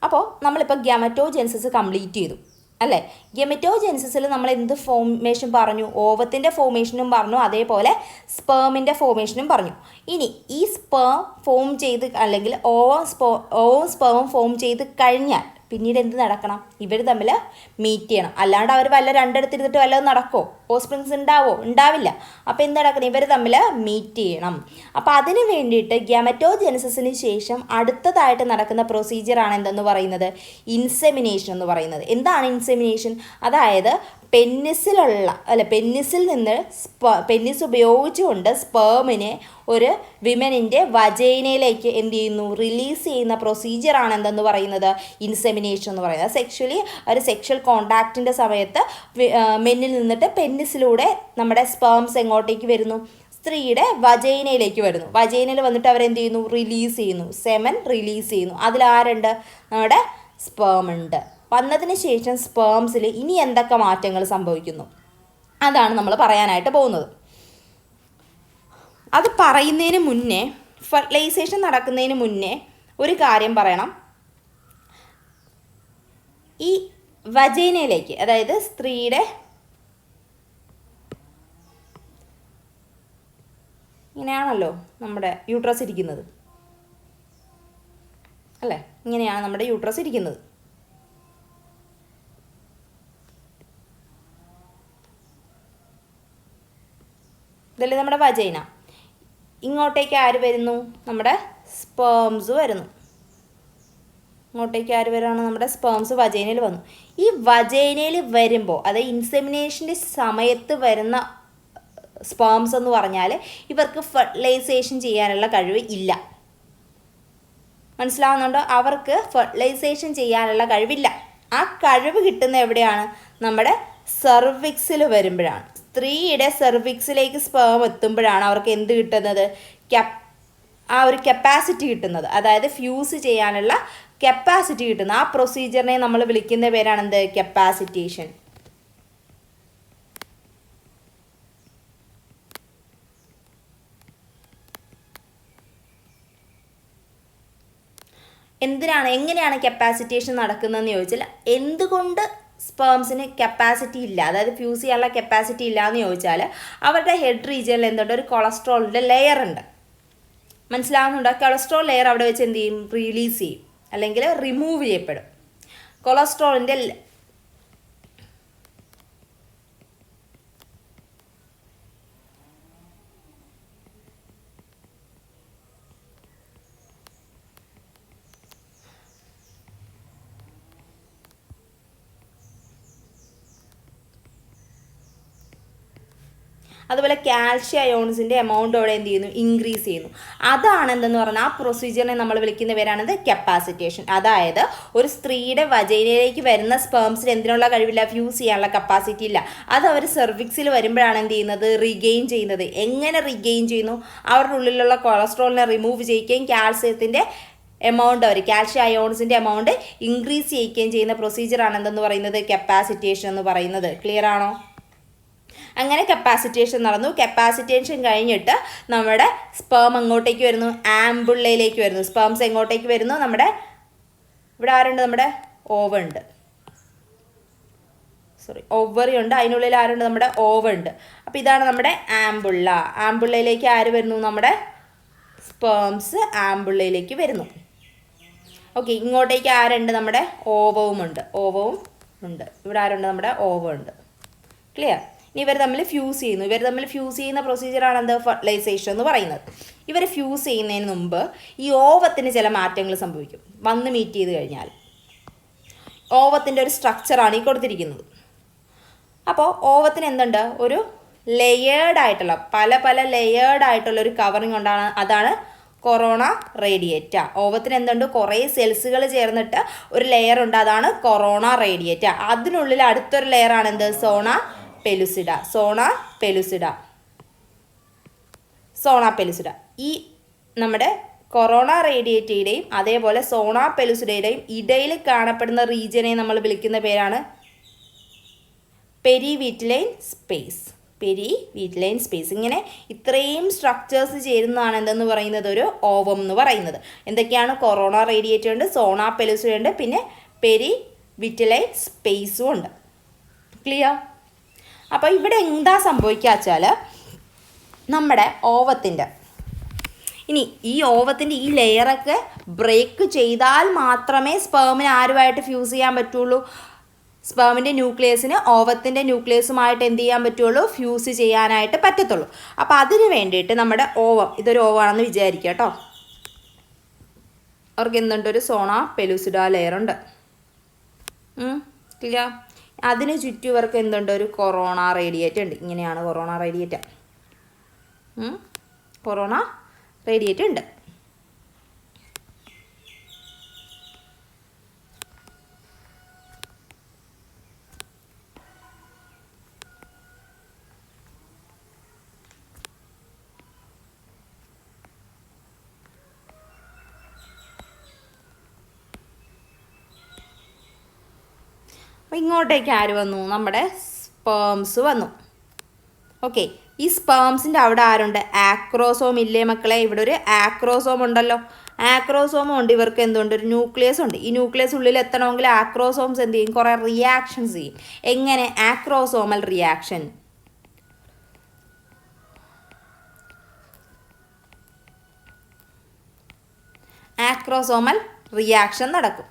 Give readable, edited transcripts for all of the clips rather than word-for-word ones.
അപ്പോൾ നമ്മളിപ്പോൾ ഗ്യാമറ്റോജെൻസിസ് കംപ്ലീറ്റ് ചെയ്തു അല്ലേ. ഗ്യാമറ്റോജെൻസിസിൽ നമ്മൾ എന്ത് ഫോർമേഷൻ പറഞ്ഞു? ഓവത്തിൻ്റെ ഫോർമേഷനും പറഞ്ഞു, അതേപോലെ സ്പേമിൻ്റെ ഫോർമേഷനും പറഞ്ഞു. ഇനി ഈ സ്പേം ഫോം ചെയ്ത് അല്ലെങ്കിൽ ഓവം സ്പേമും ഫോം ചെയ്ത് കഴിഞ്ഞാൽ പിന്നീട് എന്ത് നടക്കണം? ഇവർ തമ്മിൽ മീറ്റ് ചെയ്യണം. അല്ലാണ്ട് അവർ വല്ല രണ്ടിടത്തിരുന്നിട്ട് വല്ലതും നടക്കുമോ? ഓസ്പ്രിങ്സ് ഉണ്ടാവോ? ഉണ്ടാവില്ല. അപ്പോൾ എന്ത് നടക്കണം? ഇവർ തമ്മിൽ മീറ്റ് ചെയ്യണം. അപ്പോൾ അതിന് വേണ്ടിയിട്ട് ഗ്യാമറ്റോജെനസിസിന് ശേഷം അടുത്തതായിട്ട് നടക്കുന്ന പ്രൊസീജിയറാണ് എന്തെന്ന് പറയുന്നത്? ഇൻസെമിനേഷൻ എന്ന് പറയുന്നത്. എന്താണ് ഇൻസെമിനേഷൻ? അതായത് പെന്നിസിൽ നിന്ന് പെന്നിസ് ഉപയോഗിച്ചുകൊണ്ട് സ്പേമിനെ ഒരു വിമനിൻ്റെ വജൈനയിലേക്ക് എന്ത് ചെയ്യുന്നു? റിലീസ് ചെയ്യുന്ന പ്രൊസീജിയറാണ് എന്തെന്ന് പറയുന്നത്? ഇൻസെമിനേഷൻ എന്ന് പറയുന്നത്. ഒരു സെക്ഷൽ കോണ്ടാക്റ്റിൻ്റെ സമയത്ത് മെന്നിൽ നിന്നിട്ട് പെന്നിസിലൂടെ നമ്മുടെ സ്പേംസ് എങ്ങോട്ടേക്ക് വരുന്നു? സ്ത്രീയുടെ വജൈനയിലേക്ക് വരുന്നു. വജൈനയിൽ വന്നിട്ട് അവരെന്ത് ചെയ്യുന്നു? റിലീസ് ചെയ്യുന്നു. സെമൻ റിലീസ് ചെയ്യുന്നു. അതിലാരുണ്ട്? നമ്മുടെ സ്പേം ഉണ്ട്. വന്നതിന് ശേഷം സ്പേംസിൽ ഇനി എന്തൊക്കെ മാറ്റങ്ങൾ സംഭവിക്കുന്നു അതാണ് നമ്മൾ പറയാനായിട്ട് പോകുന്നത്. അത് പറയുന്നതിന് മുന്നേ, ഫെർട്ടിലൈസേഷൻ നടക്കുന്നതിന് മുന്നേ ഒരു കാര്യം പറയണം. ഈ വജൈനയിലേക്ക്, അതായത് സ്ത്രീയുടെ ഇങ്ങനെയാണല്ലോ നമ്മുടെ യൂട്രസ് ഇരിക്കുന്നത് അല്ലേ, ഇങ്ങനെയാണ് നമ്മുടെ യൂട്രസ് ഇരിക്കുന്നത്. ഇതല്ലേ നമ്മുടെ വജൈന. ഇങ്ങോട്ടേക്ക് ആര് വരുന്നു? നമ്മുടെ സ്പേംസ് വരുന്നു. ഇങ്ങോട്ടേക്ക് ആര് വരികയാണ്? നമ്മുടെ സ്പേംസ് വജൈനയിൽ വന്നു. ഈ വജൈനയിൽ വരുമ്പോൾ, അതായത് ഇൻസെമിനേഷൻ്റെ സമയത്ത് വരുന്ന സ്പേംസ് എന്ന് പറഞ്ഞാൽ ഇവർക്ക് ഫെർട്ടിലൈസേഷൻ ചെയ്യാനുള്ള കഴിവ് ഇല്ല. മനസ്സിലാവുന്നുണ്ടോ? അവർക്ക് ഫെർട്ടിലൈസേഷൻ ചെയ്യാനുള്ള കഴിവില്ല. ആ കഴിവ് കിട്ടുന്ന എവിടെയാണ്? നമ്മുടെ സെർവിക്സിൽ വരുമ്പോഴാണ്. സ്ത്രീയുടെ സെർവിക്സിലേക്ക് സ്പേം എത്തുമ്പോഴാണ് അവർക്ക് എന്ത് കിട്ടുന്നത്? ആ ഒരു കപ്പാസിറ്റി കിട്ടുന്നത്. അതായത് ഫ്യൂസ് ചെയ്യാനുള്ള കപ്പാസിറ്റി കിട്ടുന്നത്. ആ പ്രൊസീജിയറിനെ നമ്മൾ വിളിക്കുന്ന പേരാണ് എന്ത്? കപ്പാസിറ്റേഷൻ. എങ്ങനെയാണ് കപ്പാസിറ്റേഷൻ നടക്കുന്നതെന്ന് ചോദിച്ചാൽ, എന്തുകൊണ്ട് സ്പേംസിന് കപ്പാസിറ്റി ഇല്ല, അതായത് ഫ്യൂസ് ചെയ്യാനുള്ള കപ്പാസിറ്റി ഇല്ല എന്ന് ചോദിച്ചാൽ, അവരുടെ ഹെഡ് റീജിയനിൽ എന്തുണ്ട്? ഒരു കൊളസ്ട്രോളിൻ്റെ ലെയർ ഉണ്ട്. മനസ്സിലാവുന്നുണ്ടോ? കൊളസ്ട്രോൾ ലെയർ അവിടെ വെച്ച് എന്ത് ചെയ്യും? റിലീസ് ചെയ്യും, അല്ലെങ്കിൽ റിമൂവ് ചെയ്യപ്പെടും. കൊളസ്ട്രോളിൻ്റെ അതുപോലെ കാൽഷ്യം അയോൺസിൻ്റെ എമൗണ്ട് അവിടെ എന്ത് ചെയ്യുന്നു? ഇൻക്രീസ് ചെയ്യുന്നു. അതാണ് എന്തെന്ന് പറഞ്ഞാൽ ആ പ്രൊസീജിയറിനെ നമ്മൾ വിളിക്കുന്ന പേരാണത് കപ്പാസിറ്റേഷൻ. അതായത് ഒരു സ്ത്രീയുടെ വജൈനയിലേക്ക് വരുന്ന സ്പേംസിന് എന്തിനുള്ള കഴിവില്ല? ഫ്യൂസ് ചെയ്യാനുള്ള കപ്പാസിറ്റി ഇല്ല. അത് അവർ സെർവിക്സിൽ വരുമ്പോഴാണ് എന്ത് ചെയ്യുന്നത്? റീഗെയിൻ ചെയ്യുന്നത്. എങ്ങനെ റീഗെയിൻ ചെയ്യുന്നു? അവരുടെ ഉള്ളിലുള്ള കൊളസ്ട്രോളിനെ റിമൂവ് ചെയ്യുകയും കാൽസ്യത്തിൻ്റെ എമൗണ്ട്, കാൽഷ്യം അയോൺസിൻ്റെ എമൗണ്ട് ഇൻക്രീസ് ചെയ്യുകയും ചെയ്യുന്ന പ്രൊസീജിയറാണ് എന്തെന്ന് പറയുന്നത്? കപ്പാസിറ്റേഷൻ എന്ന് പറയുന്നത്. ക്ലിയർ ആണോ? അങ്ങനെ കപ്പാസിറ്റേഷൻ നടന്നു. കപ്പാസിറ്റേഷൻ കഴിഞ്ഞിട്ട് നമ്മുടെ സ്പേം എങ്ങോട്ടേക്ക് വരുന്നു? ആംബുള്ളയിലേക്ക് വരുന്നു. സ്പേംസ് എങ്ങോട്ടേക്ക് വരുന്നു? നമ്മുടെ ഇവിടെ ആരുണ്ട്? നമ്മുടെ ഓവുണ്ട്, ഓവറി ഉണ്ട്. അതിനുള്ളിൽ ആരുണ്ട്? നമ്മുടെ ഓവുണ്ട്. അപ്പോൾ ഇതാണ് നമ്മുടെ ആംബുള്ള. ആംബുള്ളയിലേക്ക് ആര് വരുന്നു? നമ്മുടെ സ്പേംസ് ആംബുള്ളയിലേക്ക് വരുന്നു. ഓക്കെ, ഇങ്ങോട്ടേക്ക് ആരുണ്ട്? നമ്മുടെ ഓവവും ഉണ്ട്. ഇവിടെ ആരുണ്ട്? നമ്മുടെ ഓവം ഉണ്ട്. ക്ലിയർ? ഇനി ഇവർ തമ്മിൽ ഫ്യൂസ് ചെയ്യുന്ന പ്രൊസീജിയറാണ് എന്ത്? ഫെർട്ടിലൈസേഷൻ എന്ന് പറയുന്നത്. ഇവർ ഫ്യൂസ് ചെയ്യുന്നതിന് മുമ്പ് ഈ ഓവത്തിന് ചില മാറ്റങ്ങൾ സംഭവിക്കും. വന്ന് മീറ്റ് ചെയ്ത് കഴിഞ്ഞാൽ ഓവത്തിൻ്റെ ഒരു സ്ട്രക്ചറാണ് ഈ കൊടുത്തിരിക്കുന്നത്. അപ്പോൾ ഓവത്തിന് എന്തുണ്ട്? ഒരു ലെയേർഡായിട്ടുള്ള പല ലെയേർഡായിട്ടുള്ള ഒരു കവറിങ് ഉണ്ടാണ്. അതാണ് കൊറോണ റേഡിയേറ്റ. ഓവത്തിന് എന്തുണ്ട്? കുറേ സെൽസുകൾ ചേർന്നിട്ട് ഒരു ലെയർ ഉണ്ട്. അതാണ് കൊറോണ റേഡിയേറ്റ. അതിനുള്ളിൽ അടുത്തൊരു ലെയറാണ് എന്ത്? സോണ പെലുസിഡ. ഈ നമ്മുടെ കൊറോണ റേഡിയേറ്റയുടെയും അതേപോലെ സോണ പെലുസിഡയുടെയും ഇടയിൽ കാണപ്പെടുന്ന റീജിയനെ നമ്മൾ വിളിക്കുന്ന പേരാണ് perivitelline space. Perivitelline space. ഇങ്ങനെ ഇത്രയും സ്ട്രക്ചേഴ്സ് ചേരുന്നതാണ് എന്തെന്ന് പറയുന്നത് ഒരു ഓവം എന്ന് പറയുന്നത്. എന്തൊക്കെയാണ്? കൊറോണ റേഡിയേറ്റർ ഉണ്ട്, സോണ പെലുസിഡ ഉണ്ട്, പിന്നെ പെരി വിറ്റലൈൻ സ്പേസും ഉണ്ട്. ക്ലിയർ? അപ്പോൾ ഇവിടെ എന്താ സംഭവിക്കുക വെച്ചാൽ നമ്മുടെ ഓവത്തിൻ്റെ ഈ ഓവത്തിൻ്റെ ഈ ലെയറൊക്കെ ബ്രേക്ക് ചെയ്താൽ മാത്രമേ സ്പേമിന് ആരുമായിട്ട് ഫ്യൂസ് ചെയ്യാൻ പറ്റുള്ളൂ. സ്പേമിൻ്റെ ന്യൂക്ലിയസിന് ഓവത്തിൻ്റെ ന്യൂക്ലിയസുമായിട്ട് എന്ത് ചെയ്യാൻ പറ്റുള്ളൂ? ഫ്യൂസ് ചെയ്യാനായിട്ട് പറ്റത്തുള്ളൂ. അപ്പോൾ അതിന് വേണ്ടിയിട്ട് നമ്മുടെ ഓവം, ഇതൊരു ഓവാണെന്ന് വിചാരിക്കുക കേട്ടോ. അവർക്ക് എന്തുണ്ട്? ഒരു സോണ പെലുസിഡ ലെയർ ഉണ്ട്. ക്ലിയർ? അതിന് ചുറ്റും ഇവർക്ക് എന്തുണ്ട്? ഒരു കൊറോണ റേഡിയേറ്റർ ഉണ്ട്. ഇങ്ങനെയാണ് കൊറോണ റേഡിയേറ്റർ. കൊറോണ റേഡിയേറ്റർ ഉണ്ട്. അപ്പോൾ ഇങ്ങോട്ടേക്ക് ആര് വന്നു? നമ്മുടെ സ്പേംസ് വന്നു. ഓക്കെ, ഈ സ്പേംസിൻ്റെ അവിടെ ആരുണ്ട്? ആക്രോസോം ഇല്ലേ മക്കളെ? ഇവിടെ ഒരു ആക്രോസോം ഉണ്ടല്ലോ. ആക്രോസോമും ഉണ്ട്. ഇവർക്ക് എന്തുണ്ട്? ഒരു ന്യൂക്ലിയസ് ഉണ്ട്. ഈ ന്യൂക്ലിയസ് ഉള്ളിൽ എത്തണമെങ്കിൽ ആക്രോസോംസ് എന്ത് ചെയ്യും? കുറേ റിയാക്ഷൻസ് ചെയ്യും. എങ്ങനെ? ആക്രോസോമൽ റിയാക്ഷൻ. ആക്രോസോമൽ റിയാക്ഷൻ നടക്കും.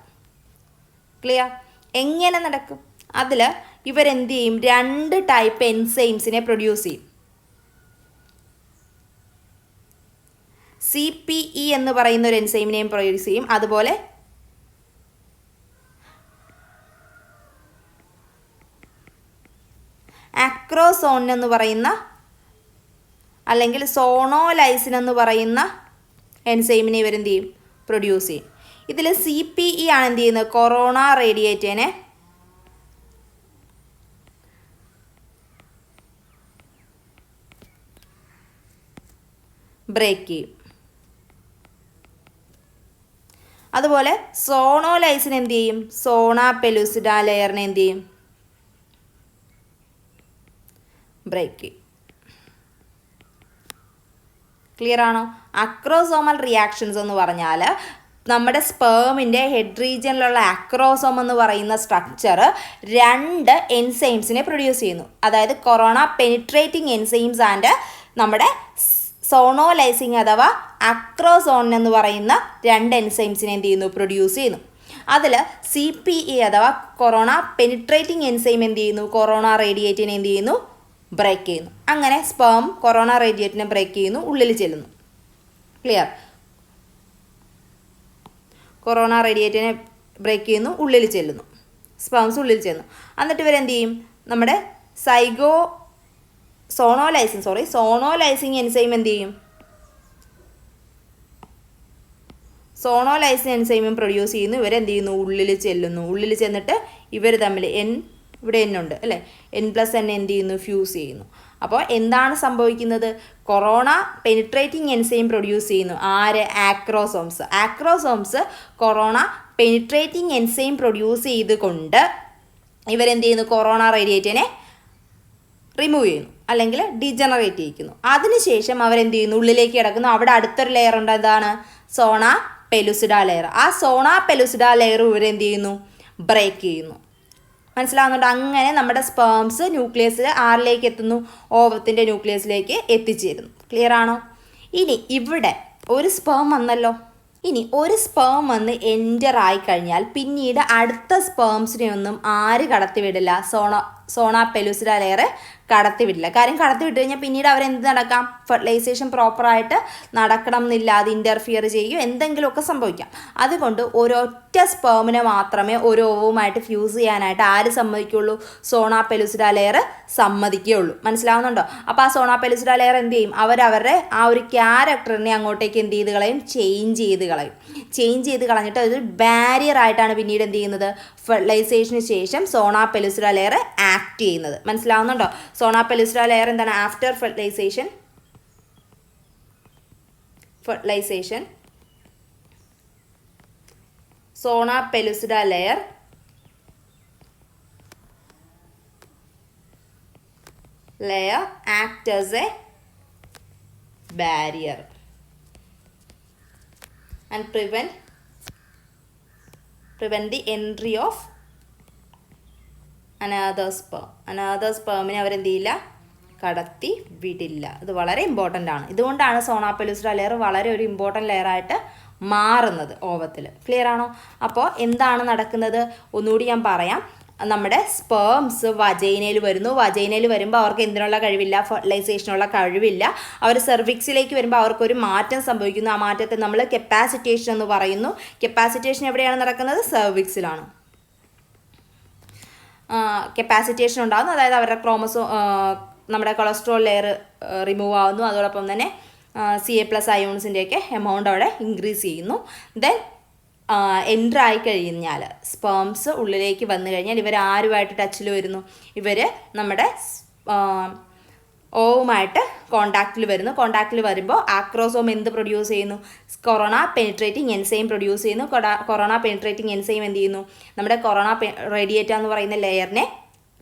ക്ലിയർ? എങ്ങനെ നടക്കും? അതിൽ ഇവരെന്ത് ചെയ്യും? 2 ടൈപ്പ് എൻസൈംസിനെ പ്രൊഡ്യൂസ് ചെയ്യും. CPE എന്ന് പറയുന്ന ഒരു എൻസൈമിനെയും പ്രൊഡ്യൂസ് ചെയ്യും. അതുപോലെ ആക്രോസോൺ എന്ന് പറയുന്ന അല്ലെങ്കിൽ സോണോലൈസിൻ എന്ന് പറയുന്ന എൻസൈമിനെ ഇവരെന്ത് ചെയ്യും? പ്രൊഡ്യൂസ് ചെയ്യും. ഇതിൽ CPE ആണ് എന്ത് ചെയ്യുന്നത്? കൊറോണ റേഡിയേറ്ററിനെ ബ്രേക്ക് ചെയ്യും. അതുപോലെ സോണോലൈസിൻ എന്ത് ചെയ്യും? സോണ പെലുസിഡ ലെയറിനെ എന്ത് ചെയ്യും? ബ്രേക്ക് ചെയ്യും. ക്ലിയർ ആണോ? അക്രോസോമൽ റിയാക്ഷൻസ് എന്ന് പറഞ്ഞാൽ നമ്മുടെ സ്പേമിൻ്റെ ഹെഡ് റീജിയനിലുള്ള ആക്രോസോം എന്ന് പറയുന്ന സ്ട്രക്ചർ 2 എൻസൈംസിനെ പ്രൊഡ്യൂസ് ചെയ്യുന്നു. അതായത് കൊറോണ പെനിട്രേറ്റിംഗ് എൻസൈംസ് ആൻഡ് നമ്മുടെ സോണോലൈസിങ് അഥവാ അക്രോസോൺ എന്ന് പറയുന്ന 2 എൻസൈംസിനെ എന്ത് ചെയ്യുന്നു? പ്രൊഡ്യൂസ് ചെയ്യുന്നു. അതിൽ CPE അഥവാ കൊറോണ പെനിട്രേറ്റിംഗ് എൻസൈം എന്ത് ചെയ്യുന്നു? കൊറോണ റേഡിയേറ്റിനെ എന്ത് ചെയ്യുന്നു? ബ്രേക്ക് ചെയ്യുന്നു. അങ്ങനെ സ്പേം കൊറോണ റേഡിയേറ്റിനെ ബ്രേക്ക് ചെയ്യുന്നു, ഉള്ളിൽ ചെല്ലുന്നു. ക്ലിയർ? കൊറോണ റേഡിയേറ്റിനെ ബ്രേക്ക് ചെയ്യുന്നു, ഉള്ളിൽ ചെല്ലുന്നു. സ്പേംസ് ഉള്ളിൽ ചെല്ലുന്നു. എന്നിട്ട് ഇവരെന്ത് ചെയ്യും? നമ്മുടെ സോണോലൈസിങ് എൻസൈം എന്ത് ചെയ്യും? സോണോലൈസിൻ എൻസൈമും പ്രൊഡ്യൂസ് ചെയ്യുന്നു. ഇവരെന്ത് ചെയ്യുന്നു? ഉള്ളിൽ ചെല്ലുന്നു. ഉള്ളിൽ ചെന്നിട്ട് ഇവർ തമ്മിൽ ഇവിടെ N ഉണ്ട് അല്ലേ? N+N എന്ത് ചെയ്യുന്നു? ഫ്യൂസ് ചെയ്യുന്നു. അപ്പോൾ എന്താണ് സംഭവിക്കുന്നത്? കൊറോണ പെനിട്രേറ്റിംഗ് എൻസൈം പ്രൊഡ്യൂസ് ചെയ്യുന്നു. ആര്? ആക്രോസോംസ്. ആക്രോസോംസ് കൊറോണ പെനിട്രേറ്റിംഗ് എൻസൈം പ്രൊഡ്യൂസ് ചെയ്തുകൊണ്ട് ഇവരെന്ത് ചെയ്യുന്നു? കൊറോണ റേഡിയേറ്റിനെ റിമൂവ് ചെയ്യുന്നു അല്ലെങ്കിൽ ഡിജനറേറ്റ് ചെയ്യിക്കുന്നു. അതിനുശേഷം അവരെന്ത് ചെയ്യുന്നു? ഉള്ളിലേക്ക് കിടക്കുന്നു. അവിടെ അടുത്തൊരു ലെയർ ഉണ്ട്. എന്താണ്? സോണ പെലുസിഡ ലെയർ. ആ സോണ പെലുസിഡ ലെയർ ഇവരെന്ത് ചെയ്യുന്നു? ബ്രേക്ക് ചെയ്യുന്നു. മനസ്സിലാവുന്നുണ്ട്? അങ്ങനെ നമ്മുടെ സ്പേംസ് ന്യൂക്ലിയസിൽ ആരിലേക്ക് എത്തുന്നു? ഓവത്തിൻ്റെ ന്യൂക്ലിയസിലേക്ക് എത്തിച്ചേരുന്നു. ക്ലിയർ ആണോ? ഇനി ഇവിടെ ഒരു സ്പേം വന്നല്ലോ. ഇനി ഒരു സ്പേം വന്ന് എൻ്റർ ആയിക്കഴിഞ്ഞാൽ പിന്നീട് അടുത്ത സ്പേംസിനെ ഒന്നും ആര് കടത്തിവിടില്ല? സോണ പെലുസിഡ ലെയർ കടത്തിവിടില്ല. കാര്യം കടത്തിവിട്ട് കഴിഞ്ഞാൽ പിന്നീട് അവരെന്ത് നടക്കാം? ഫെർട്ടിലൈസേഷൻ പ്രോപ്പറായിട്ട് നടക്കണം എന്നില്ല. അത് ഇൻ്റർഫിയർ ചെയ്യുകയോ എന്തെങ്കിലുമൊക്കെ സംഭവിക്കാം. അതുകൊണ്ട് ഒരൊറ്റ സ്പേമിനെ മാത്രമേ ഒരു ഓവുമായിട്ട് ഫ്യൂസ് ചെയ്യാനായിട്ട് ആര് സമ്മതിക്കുകയുള്ളൂ? സോണ പെലുസിഡ ലെയർ സമ്മതിക്കുകയുള്ളൂ. മനസ്സിലാവുന്നുണ്ടോ? അപ്പോൾ ആ സോണ പെലുസിഡ ലെയർ എന്ത് ചെയ്യും? അവരവരുടെ ആ ഒരു ക്യാരക്ടറിനെ അങ്ങോട്ടേക്ക് എന്ത് ചെയ്ത് കളയും? ചേഞ്ച് ചെയ്ത് കളഞ്ഞിട്ട് അതൊരു ബാരിയർ ആയിട്ടാണ് പിന്നീട് എന്ത് ചെയ്യുന്നത്? ഫെർട്ടിലൈസേഷന് ശേഷം സോണ പെലുസിഡ ലെയർ ആക്ട് ചെയ്യുന്നത്. മനസ്സിലാവുന്നുണ്ടോ? സോണ പെലുസിഡ ലെയർ എന്താണ്? After fertilization zona pellucida layer layer act as a barrier and prevent the entry of another spermനെ അവരെന്ത് ചെയ്യില്ല, കടത്തി വിടില്ല. ഇത് വളരെ ഇമ്പോർട്ടൻ്റ് ആണ്. ഇതുകൊണ്ടാണ് സോണ പെലൂസിഡ ലെയർ വളരെ ഒരു ഇമ്പോർട്ടൻ്റ് ലെയറായിട്ട് മാറുന്നത് ഓവത്തിൽ. ക്ലിയർ ആണോ? അപ്പോൾ എന്താണ് നടക്കുന്നത് ഒന്നുകൂടി ഞാൻ പറയാം. നമ്മുടെ സ്പേംസ് വജൈനയിൽ വരുന്നു. വജൈനയിൽ വരുമ്പോൾ അവർക്ക് എന്തിനുള്ള കഴിവില്ല, ഫെർട്ടിലൈസേഷനുള്ള കഴിവില്ല. അവർ സെർവിക്സിലേക്ക് വരുമ്പോൾ അവർക്കൊരു മാറ്റം സംഭവിക്കുന്നു. ആ മാറ്റത്തെ നമ്മൾ കപ്പാസിറ്റേഷൻ എന്ന് പറയുന്നു. കപ്പാസിറ്റേഷൻ എവിടെയാണ് നടക്കുന്നത്? സെർവിക്സിലാണ് കപ്പാസിറ്റേഷൻ ഉണ്ടാകുന്നു. അതായത് അവരുടെ നമ്മുടെ കൊളസ്ട്രോൾ ലെയർ റിമൂവ് ആവുന്നു. അതോടൊപ്പം തന്നെ Ca+ അയോൺസിൻ്റെയൊക്കെ എമൗണ്ട് അവിടെ ഇൻക്രീസ് ചെയ്യുന്നു. ദെൻ എൻ്റർ ആയി കഴിഞ്ഞാൽ സ്പേംസ് ഉള്ളിലേക്ക് വന്നു കഴിഞ്ഞാൽ ഇവർ ആരുമായിട്ട് ടച്ചിൽ വരുന്നു? ഇവർ നമ്മുടെ ഓവുമായിട്ട് കോണ്ടാക്റ്റിൽ വരുന്നു. കോണ്ടാക്റ്റിൽ വരുമ്പോൾ ആക്രോസോം എന്ത് പ്രൊഡ്യൂസ് ചെയ്യുന്നു? കൊറോണ പെനിട്രേറ്റിംഗ് എൻസൈം പ്രൊഡ്യൂസ് ചെയ്യുന്നു. കൊറോണ പെനിട്രേറ്റിംഗ് എൻസൈം എന്ത് ചെയ്യുന്നു? നമ്മുടെ കൊറോണ റേഡിയേറ്റ എന്ന് പറയുന്ന ലെയറിനെ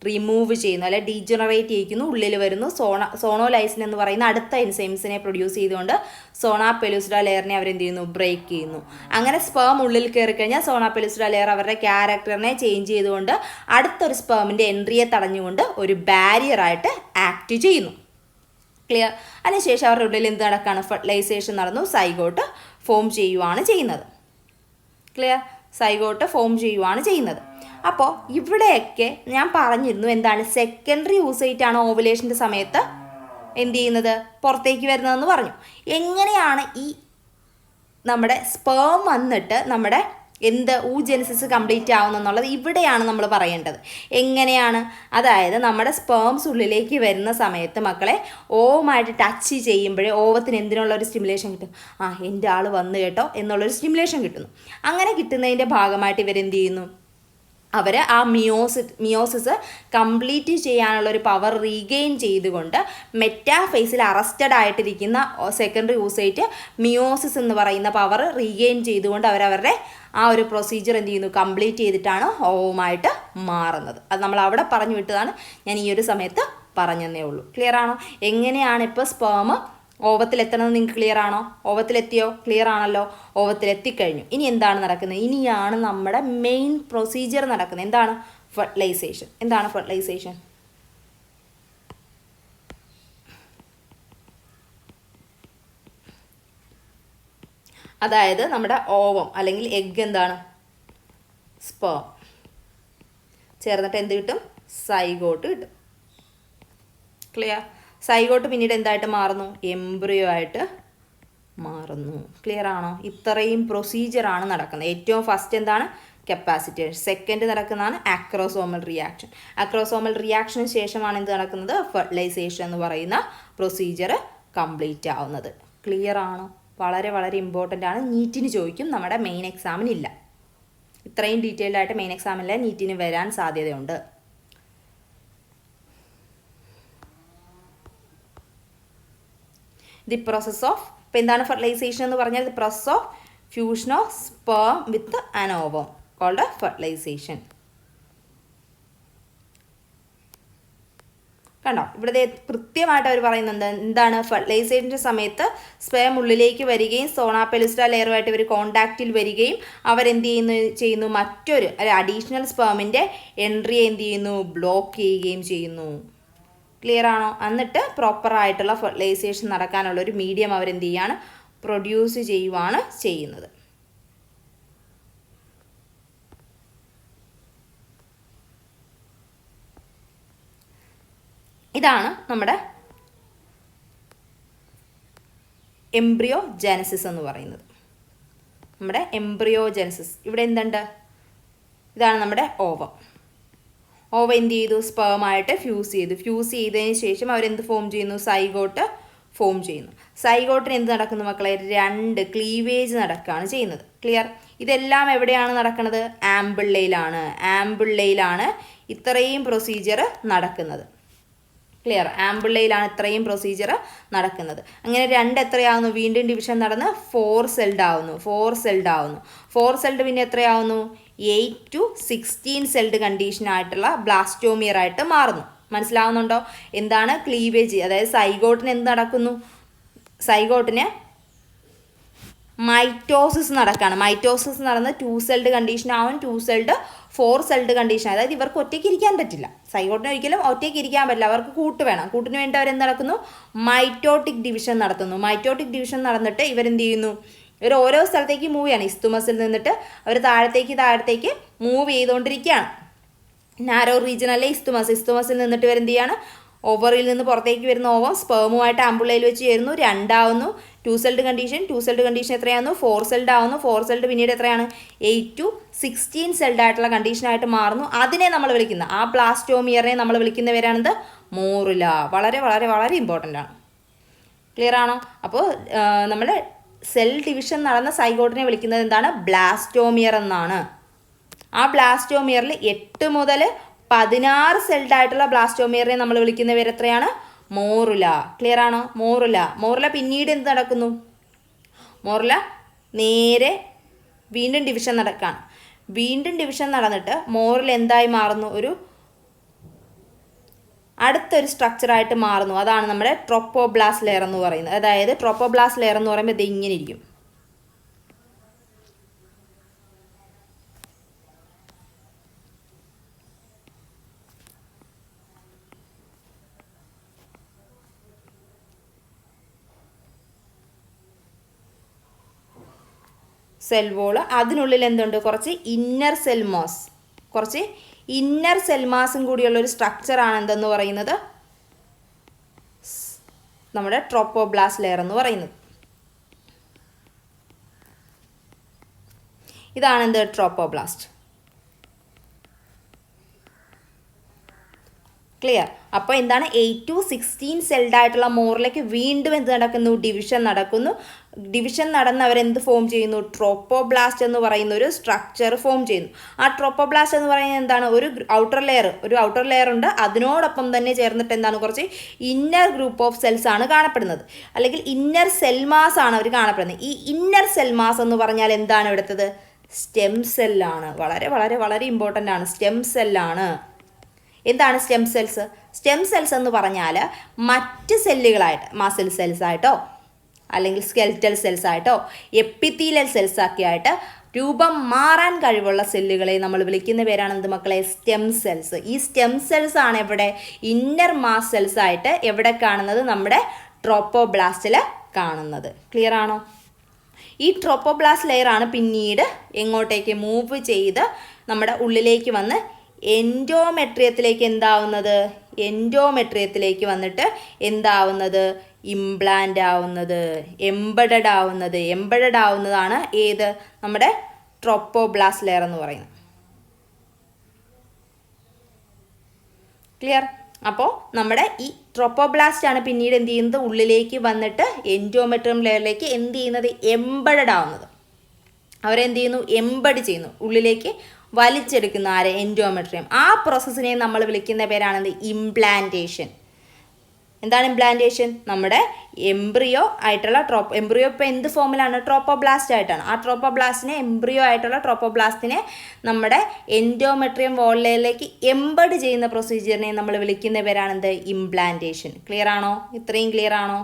റിമൂവ് ചെയ്യുന്നു, അല്ലെ ഡീജനറേറ്റ് ചെയ്യിക്കുന്നു. ഉള്ളിൽ വരുന്നു. സോണോലൈസിൻ എന്ന് പറയുന്ന അടുത്ത എൻസൈംസിനെ പ്രൊഡ്യൂസ് ചെയ്തുകൊണ്ട് സോണ പെലൂസിഡ ലെയറിനെ അവരെന്ത് ചെയ്യുന്നു? ബ്രേക്ക് ചെയ്യുന്നു. അങ്ങനെ സ്പേം ഉള്ളിൽ കയറി കഴിഞ്ഞാൽ സോണ പെലൂസിഡ ലെയർ അവരുടെ ക്യാരക്ടറിനെ ചേഞ്ച് ചെയ്തുകൊണ്ട് അടുത്തൊരു സ്പേമിൻ്റെ എൻട്രിയെ തടഞ്ഞുകൊണ്ട് ഒരു ബാരിയറായിട്ട് ആക്ട് ചെയ്യുന്നു. ക്ലിയർ? അതിനുശേഷം അവരുടെ ഉള്ളിൽ എന്ത് നടക്കുകയാണ്? ഫെർട്ടിലൈസേഷൻ നടന്നു. സൈഗോട്ട് ഫോം ചെയ്യുവാണ് ചെയ്യുന്നത്. ക്ലിയർ? സൈഗോട്ട് ഫോം ചെയ്യുവാണ് ചെയ്യുന്നത്. അപ്പോൾ ഇവിടെയൊക്കെ ഞാൻ പറഞ്ഞിരുന്നു എന്താണ്, സെക്കൻഡറി യൂസൈറ്റാണ് ഓവുലേഷൻ്റെ സമയത്ത് എന്ത് ചെയ്യുന്നത്? പുറത്തേക്ക് വരുന്നതെന്ന് പറഞ്ഞു. എങ്ങനെയാണ് ഈ നമ്മുടെ സ്പേം വന്നിട്ട് നമ്മുടെ ഊജെനസിസ് കംപ്ലീറ്റ് ആവുന്നെന്നുള്ളത് ഇവിടെയാണ് നമ്മൾ പറയേണ്ടത്. എങ്ങനെയാണ്? അതായത് നമ്മുടെ സ്പേംസ് ഉള്ളിലേക്ക് വരുന്ന സമയത്ത് മക്കളെ ഓവുമായിട്ട് ടച്ച് ചെയ്യുമ്പോഴേ ഓവത്തിന് എന്തിനുള്ളൊരു സ്റ്റിമുലേഷൻ കിട്ടും? എൻ്റെ ആൾ വന്നു കേട്ടോ എന്നുള്ളൊരു സ്റ്റിമുലേഷൻ കിട്ടുന്നു. അങ്ങനെ കിട്ടുന്നതിൻ്റെ ഭാഗമായിട്ട് ഇവരെന്ത് ചെയ്യുന്നു? അവർ ആ മിയോസിസ് കംപ്ലീറ്റ് ചെയ്യാനുള്ളൊരു പവർ റീഗെയിൻ ചെയ്തുകൊണ്ട് മെറ്റാഫേസിൽ അറസ്റ്റഡ് ആയിട്ടിരിക്കുന്ന സെക്കൻഡറി യൂസൈറ്റ് മിയോസിസ് എന്ന് പറയുന്ന പവർ റീഗെയിൻ ചെയ്തുകൊണ്ട് അവരവരുടെ ആ ഒരു പ്രൊസീജിയർ എന്ത് ചെയ്യുന്നു? കംപ്ലീറ്റ് ചെയ്തിട്ടാണ് ഓവുമായിട്ട് മാറുന്നത്. അത് നമ്മൾ അവിടെ പറഞ്ഞു വിട്ടതാണ്, ഞാൻ ഈ ഒരു സമയത്ത് പറഞ്ഞതേ ഉള്ളൂ. ക്ലിയർ ആണോ? എങ്ങനെയാണ് ഇപ്പോൾ സ്പേം ഓവത്തിലെത്തണമെന്ന് നിങ്ങൾക്ക് ക്ലിയർ ആണോ? ഓവത്തിലെത്തിയോ? ക്ലിയർ ആണല്ലോ. ഓവത്തിലെത്തിക്കഴിഞ്ഞു. ഇനി എന്താണ് നടക്കുന്നത്? ഇനിയാണ് നമ്മുടെ മെയിൻ പ്രൊസീജിയർ നടക്കുന്നത്. എന്താണ്? ഫെർട്ടിലൈസേഷൻ. എന്താണ് ഫെർട്ടിലൈസേഷൻ? അതായത് നമ്മുടെ ഓവം അല്ലെങ്കിൽ എഗ് എന്താണ്? സ്പേം ചേർന്നിട്ട് എന്ത് കിട്ടും? സൈഗോട്ട് കിട്ടും. ക്ലിയർ? സൈഗോട്ട് പിന്നീട് എന്തായിട്ട് മാറുന്നു? എംബ്രിയോ ആയിട്ട് മാറുന്നു. ക്ലിയർ ആണോ? ഇത്രയും പ്രൊസീജിയറാണ് നടക്കുന്നത്. ഏറ്റവും ഫസ്റ്റ് എന്താണ്? കപ്പാസിറ്റേഷൻ. സെക്കൻഡ് നടക്കുന്നതാണ് ആക്രോസോമൽ റിയാക്ഷൻ. ആക്രോസോമൽ റിയാക്ഷന് ശേഷമാണ് എന്ത് നടക്കുന്നത്? ഫെർട്ടിലൈസേഷൻ എന്ന് പറയുന്ന പ്രൊസീജിയർ കംപ്ലീറ്റ് ആവുന്നത്. ക്ലിയർ ആണോ? വളരെ വളരെ ഇമ്പോർട്ടൻ്റ് ആണ്. നീറ്റിന് ചോദിക്കും, നമ്മുടെ മെയിൻ എക്സാമിനില്ല. ഇത്രയും ഡീറ്റെയിൽഡ് ആയിട്ട് മെയിൻ എക്സാമിനില്ല, നീറ്റിന് വരാൻ സാധ്യതയുണ്ട്. ദി പ്രോസസ് ഓഫ്, ഇപ്പോൾ എന്താണ് ഫെർട്ടിലൈസേഷൻ എന്ന് പറഞ്ഞാൽ? The process of fusion of sperm with an ovum called fertilisation. കണ്ടോ? ഇവിടെ കൃത്യമായിട്ട് അവർ പറയുന്നത് എന്താണ്? ഫെർട്ടിലൈസേഷൻ്റെ സമയത്ത് സ്പേം ഉള്ളിലേക്ക് വരികയും സോണ പെലൂസിഡ ലെയറുമായിട്ട് ഇവർ കോണ്ടാക്റ്റിൽ വരികയും അവരെന്ത് ചെയ്യുന്നു? മറ്റൊരു അഡീഷണൽ സ്പേമിൻ്റെ എൻട്രിയെ എന്ത് ചെയ്യുന്നു? ബ്ലോക്ക് ചെയ്യുകയും ചെയ്യുന്നു. ക്ലിയർ ആണോ? എന്നിട്ട് പ്രോപ്പറായിട്ടുള്ള ഫെർട്ടിലൈസേഷൻ നടക്കാനുള്ളൊരു മീഡിയം അവരെന്ത് ചെയ്യാണ്? പ്രൊഡ്യൂസ് ചെയ്യുവാണ് ചെയ്യുന്നത്. ഇതാണ് നമ്മുടെ എംബ്രിയോജെനസിസ് എന്ന് പറയുന്നത്. നമ്മുടെ എംബ്രിയോജെനസിസ് ഇവിടെ എന്തുണ്ട്? ഇതാണ് നമ്മുടെ ഓവം. ഓവം എന്ത് ചെയ്തു? സ്പേമായിട്ട് ഫ്യൂസ് ചെയ്തതിന് ശേഷം അവരെന്ത് ഫോം ചെയ്യുന്നു? സൈഗോട്ട് ഫോം ചെയ്യുന്നു. സൈഗോട്ടിന് എന്ത് നടക്കുന്നു മക്കളെ? 2 ക്ലീവേജ് നടക്കുകയാണ് ചെയ്യുന്നത്. ക്ലിയർ? ഇതെല്ലാം എവിടെയാണ് നടക്കുന്നത്? ആംബിള്ളയിലാണ് ഇത്രയും പ്രൊസീജിയർ നടക്കുന്നത്. ക്ലിയർ? ആംബിള്ളയിലാണ് ഇത്രയും പ്രൊസീജിയർ നടക്കുന്നത്. അങ്ങനെ 2 എത്രയാവുന്നു? വീണ്ടും ഡിവിഷൻ നടന്ന് 4 സെൽഡ് ആവുന്നു. 4 സെൽഡ് പിന്നെ എത്രയാവുന്നു? 8 to 16 സെൽഡ് കണ്ടീഷനായിട്ടുള്ള ബ്ലാസ്റ്റോമിയർ ആയിട്ട് മാറുന്നു. മനസ്സിലാവുന്നുണ്ടോ? എന്താണ് ക്ലീവേജ്? അതായത് സൈഗോട്ടിന് എന്ത് നടക്കുന്നു? സൈഗോട്ടിന് മൈറ്റോസിസ് നടക്കുകയാണ്. മൈറ്റോസിസ് നടന്ന് 2 സെൽഡ് കണ്ടീഷൻ ആവും, 2 സെൽഡ് 4 സെൽഡ് കണ്ടീഷൻ. അതായത് ഇവർക്ക് ഒറ്റയ്ക്ക് ഇരിക്കാൻ പറ്റില്ല. സൈഗോട്ടിന് ഒരിക്കലും ഒറ്റയ്ക്ക് ഇരിക്കാൻ പറ്റില്ല, അവർക്ക് കൂട്ട് വേണം. കൂട്ടിന് വേണ്ടി അവരെന്ത് നടക്കുന്നു? മൈറ്റോട്ടിക് ഡിവിഷൻ നടത്തുന്നു. മൈറ്റോട്ടിക് ഡിവിഷൻ നടന്നിട്ട് ഇവരെന്ത് ചെയ്യുന്നു? ഇവർ ഓരോ സ്ഥലത്തേക്ക് മൂവ് ചെയ്യാണ്. ഇസ്തുമസിൽ നിന്നിട്ട് അവർ താഴത്തേക്ക് മൂവ് ചെയ്തുകൊണ്ടിരിക്കുകയാണ്. നാരോ റീജിയൻ അല്ലേ ഇസ്തുമസ്. ഇസ്തുമസിൽ നിന്നിട്ട് ഇവരെന്ത് ചെയ്യാണ്? ഓവറിൽ നിന്ന് പുറത്തേക്ക് വരുന്ന ഓവം സ്പേമുമായിട്ട് ആംബുള്ളയിൽ വെച്ച് ചേരുന്നു, 2 ആവുന്നു. 2 സെൽഡ് കണ്ടീഷൻ എത്രയാകുന്നു? 4 സെൽഡ് ആവുന്നു. 4 സെൽഡ് പിന്നീട് എത്രയാണ്? 8 to 16 സെൽഡ് ആയിട്ടുള്ള കണ്ടീഷനായിട്ട് മാറുന്നു. അതിനെ നമ്മൾ വിളിക്കുന്ന, ആ ബ്ലാസ്റ്റോമിയറിനെ നമ്മൾ വിളിക്കുന്ന പേരാണെന്ത്? മോറുല. വളരെ വളരെ വളരെ ഇമ്പോർട്ടൻ്റ് ആണ്. ക്ലിയർ ആണോ? അപ്പോൾ നമ്മൾ സെൽ ഡിവിഷൻ നടന്ന സൈഗോട്ടിനെ വിളിക്കുന്നത് എന്താണ്? ബ്ലാസ്റ്റോമിയർ എന്നാണ്. ആ ബ്ലാസ്റ്റോമിയറിൽ 8 മുതൽ 16 സെൽഡ് ആയിട്ടുള്ള ബ്ലാസ്റ്റോമിയറിനെ നമ്മൾ വിളിക്കുന്ന പേര് എത്രയാണ്? മോറുല. ക്ലിയർ ആണോ? മോറുല പിന്നീട് എന്ത് നടക്കുന്നു? മോറുല നേരെ വീണ്ടും ഡിവിഷൻ നടക്കുകയാണ്. വീണ്ടും ഡിവിഷൻ നടന്നിട്ട് മോറുല എന്തായി മാറുന്നു? അടുത്തൊരു സ്ട്രക്ചറായിട്ട് മാറുന്നു. അതാണ് നമ്മുടെ ട്രോപ്പോബ്ലാസ്റ്റ് ലെയർ എന്ന് പറയുന്നത്. അതായത് ട്രോപ്പോബ്ലാസ്റ്റ് ലെയർ എന്ന് പറയുമ്പോൾ ഇത് ഇങ്ങനെ ഇരിക്കും. സെൽ വോള്, അതിനുള്ളിൽ എന്തുണ്ട്? കുറച്ച് ഇന്നർ സെൽമാസും കൂടിയുള്ള ഒരു സ്ട്രക്ചറാണ് എന്തെന്ന് പറയുന്നത്? നമ്മുടെ ട്രോപ്പോബ്ലാസ്റ്റ് ലെയർ എന്ന് പറയുന്നത്. ഇതാണ് എന്ത്? ട്രോപ്പോബ്ലാസ്റ്റ്. ക്ലിയർ? അപ്പോൾ എന്താണ്? 8 to 16 സെൽഡ് ആയിട്ടുള്ള മോറിലേക്ക് വീണ്ടും എന്ത് നടക്കുന്നു? ഡിവിഷൻ നടക്കുന്നു. ഡിവിഷൻ നടന്ന് അവരെന്ത് ഫോം ചെയ്യുന്നു? ട്രോപ്പോബ്ലാസ്റ്റ് എന്ന് പറയുന്ന ഒരു സ്ട്രക്ചർ ഫോം ചെയ്യുന്നു. ആ ട്രോപ്പോബ്ലാസ്റ്റ് എന്ന് പറയുന്നത് എന്താണ്? ഒരു ഔട്ടർ ലെയർ ഉണ്ട്. അതിനോടൊപ്പം തന്നെ ചേർന്നിട്ട് എന്താണ്? കുറച്ച് ഇന്നർ ഗ്രൂപ്പ് ഓഫ് സെൽസ് ആണ് കാണപ്പെടുന്നത്, അല്ലെങ്കിൽ ഇന്നർ സെൽമാസ് ആണ് അവർ കാണപ്പെടുന്നത്. ഈ ഇന്നർ സെൽമാസ് എന്ന് പറഞ്ഞാൽ എന്താണ് ഇവിടുത്തത്? സ്റ്റെം സെല്ലാണ്. വളരെ വളരെ വളരെ ഇമ്പോർട്ടൻ്റ് ആണ്. സ്റ്റെം സെല്ലാണ്. എന്താണ് സ്റ്റെം സെൽസ്? സ്റ്റെം സെൽസ് എന്ന് പറഞ്ഞാൽ മറ്റ് സെല്ലുകളായിട്ട്, മസിൽ സെൽസ് ആയിട്ടോ അല്ലെങ്കിൽ സ്കെൽറ്റൽ സെൽസ് ആയിട്ടോ എപ്പിത്തീലിയൽ സെൽസ് ഒക്കെ ആയിട്ട് രൂപം മാറാൻ കഴിവുള്ള സെല്ലുകളെ നമ്മൾ വിളിക്കുന്ന പേരാണ് എന്ത് മക്കളെ? Stem cells. ഈ സ്റ്റെം സെൽസ് ആണ് എവിടെ? ഇന്നർ മാസ് സെൽസ് ആയിട്ട് എവിടെ കാണുന്നത്? നമ്മുടെ ട്രോപ്പോബ്ലാസ്റ്റിൽ കാണുന്നത്. ക്ലിയർ ആണോ? ഈ ട്രോപ്പോബ്ലാസ്റ്റ് ലെയർ ആണ് പിന്നീട് എങ്ങോട്ടേക്ക് മൂവ് ചെയ്ത് നമ്മുടെ ഉള്ളിലേക്ക് വന്ന് എൻഡോമെട്രിയത്തിലേക്ക് എന്താവുന്നത്? എൻഡോമെട്രിയത്തിലേക്ക് വന്നിട്ട് എന്താവുന്നത്? ഇംപ്ലാന്റ് ആവുന്നത്, എംബഡഡ് ആവുന്നതാണ് ഏത്? നമ്മുടെ ട്രോപ്പോബ്ലാസ്റ്റ് ലെയർ എന്ന് പറയുന്നത്. ക്ലിയർ? അപ്പോൾ നമ്മുടെ ഈ ട്രോപ്പോബ്ലാസ്റ്റ് ആണ് പിന്നീട് എന്ത് ചെയ്യുന്നത്? ഉള്ളിലേക്ക് വന്നിട്ട് എൻഡോമെട്രിയം ലെയറിലേക്ക് എന്ത് ചെയ്യുന്നത്? എംബഡഡ് ആവുന്നത്. അവരെന്ത് ചെയ്യുന്നു? എംബഡ് ചെയ്യുന്നു, ഉള്ളിലേക്ക് വലിച്ചെടുക്കുന്ന ആരെ? എൻഡോമെട്രിയം. ആ പ്രോസസ്സിനെ നമ്മൾ വിളിക്കുന്ന പേരാണെന്ത്? ഇംപ്ലാന്റേഷൻ. എന്താണ് ഇംപ്ലാന്റേഷൻ? നമ്മുടെ എംബ്രിയോ ആയിട്ടുള്ള എംബ്രിയോ ഇപ്പോൾ എന്ത് ഫോമിലാണ്? ട്രോപ്പോബ്ലാസ്റ്റ് ആയിട്ടാണ്. ആ എംബ്രിയോ ആയിട്ടുള്ള ട്രോപ്പോബ്ലാസ്റ്റിനെ നമ്മുടെ എൻഡോമെട്രിയം വോളിലേക്ക് എംബഡ് ചെയ്യുന്ന പ്രൊസീജിയറിനെ നമ്മൾ വിളിക്കുന്ന പേരാണെന്ത്? ഇംപ്ലാന്റേഷൻ. ക്ലിയർ ആണോ? ഇത്രയും ക്ലിയർ ആണോ?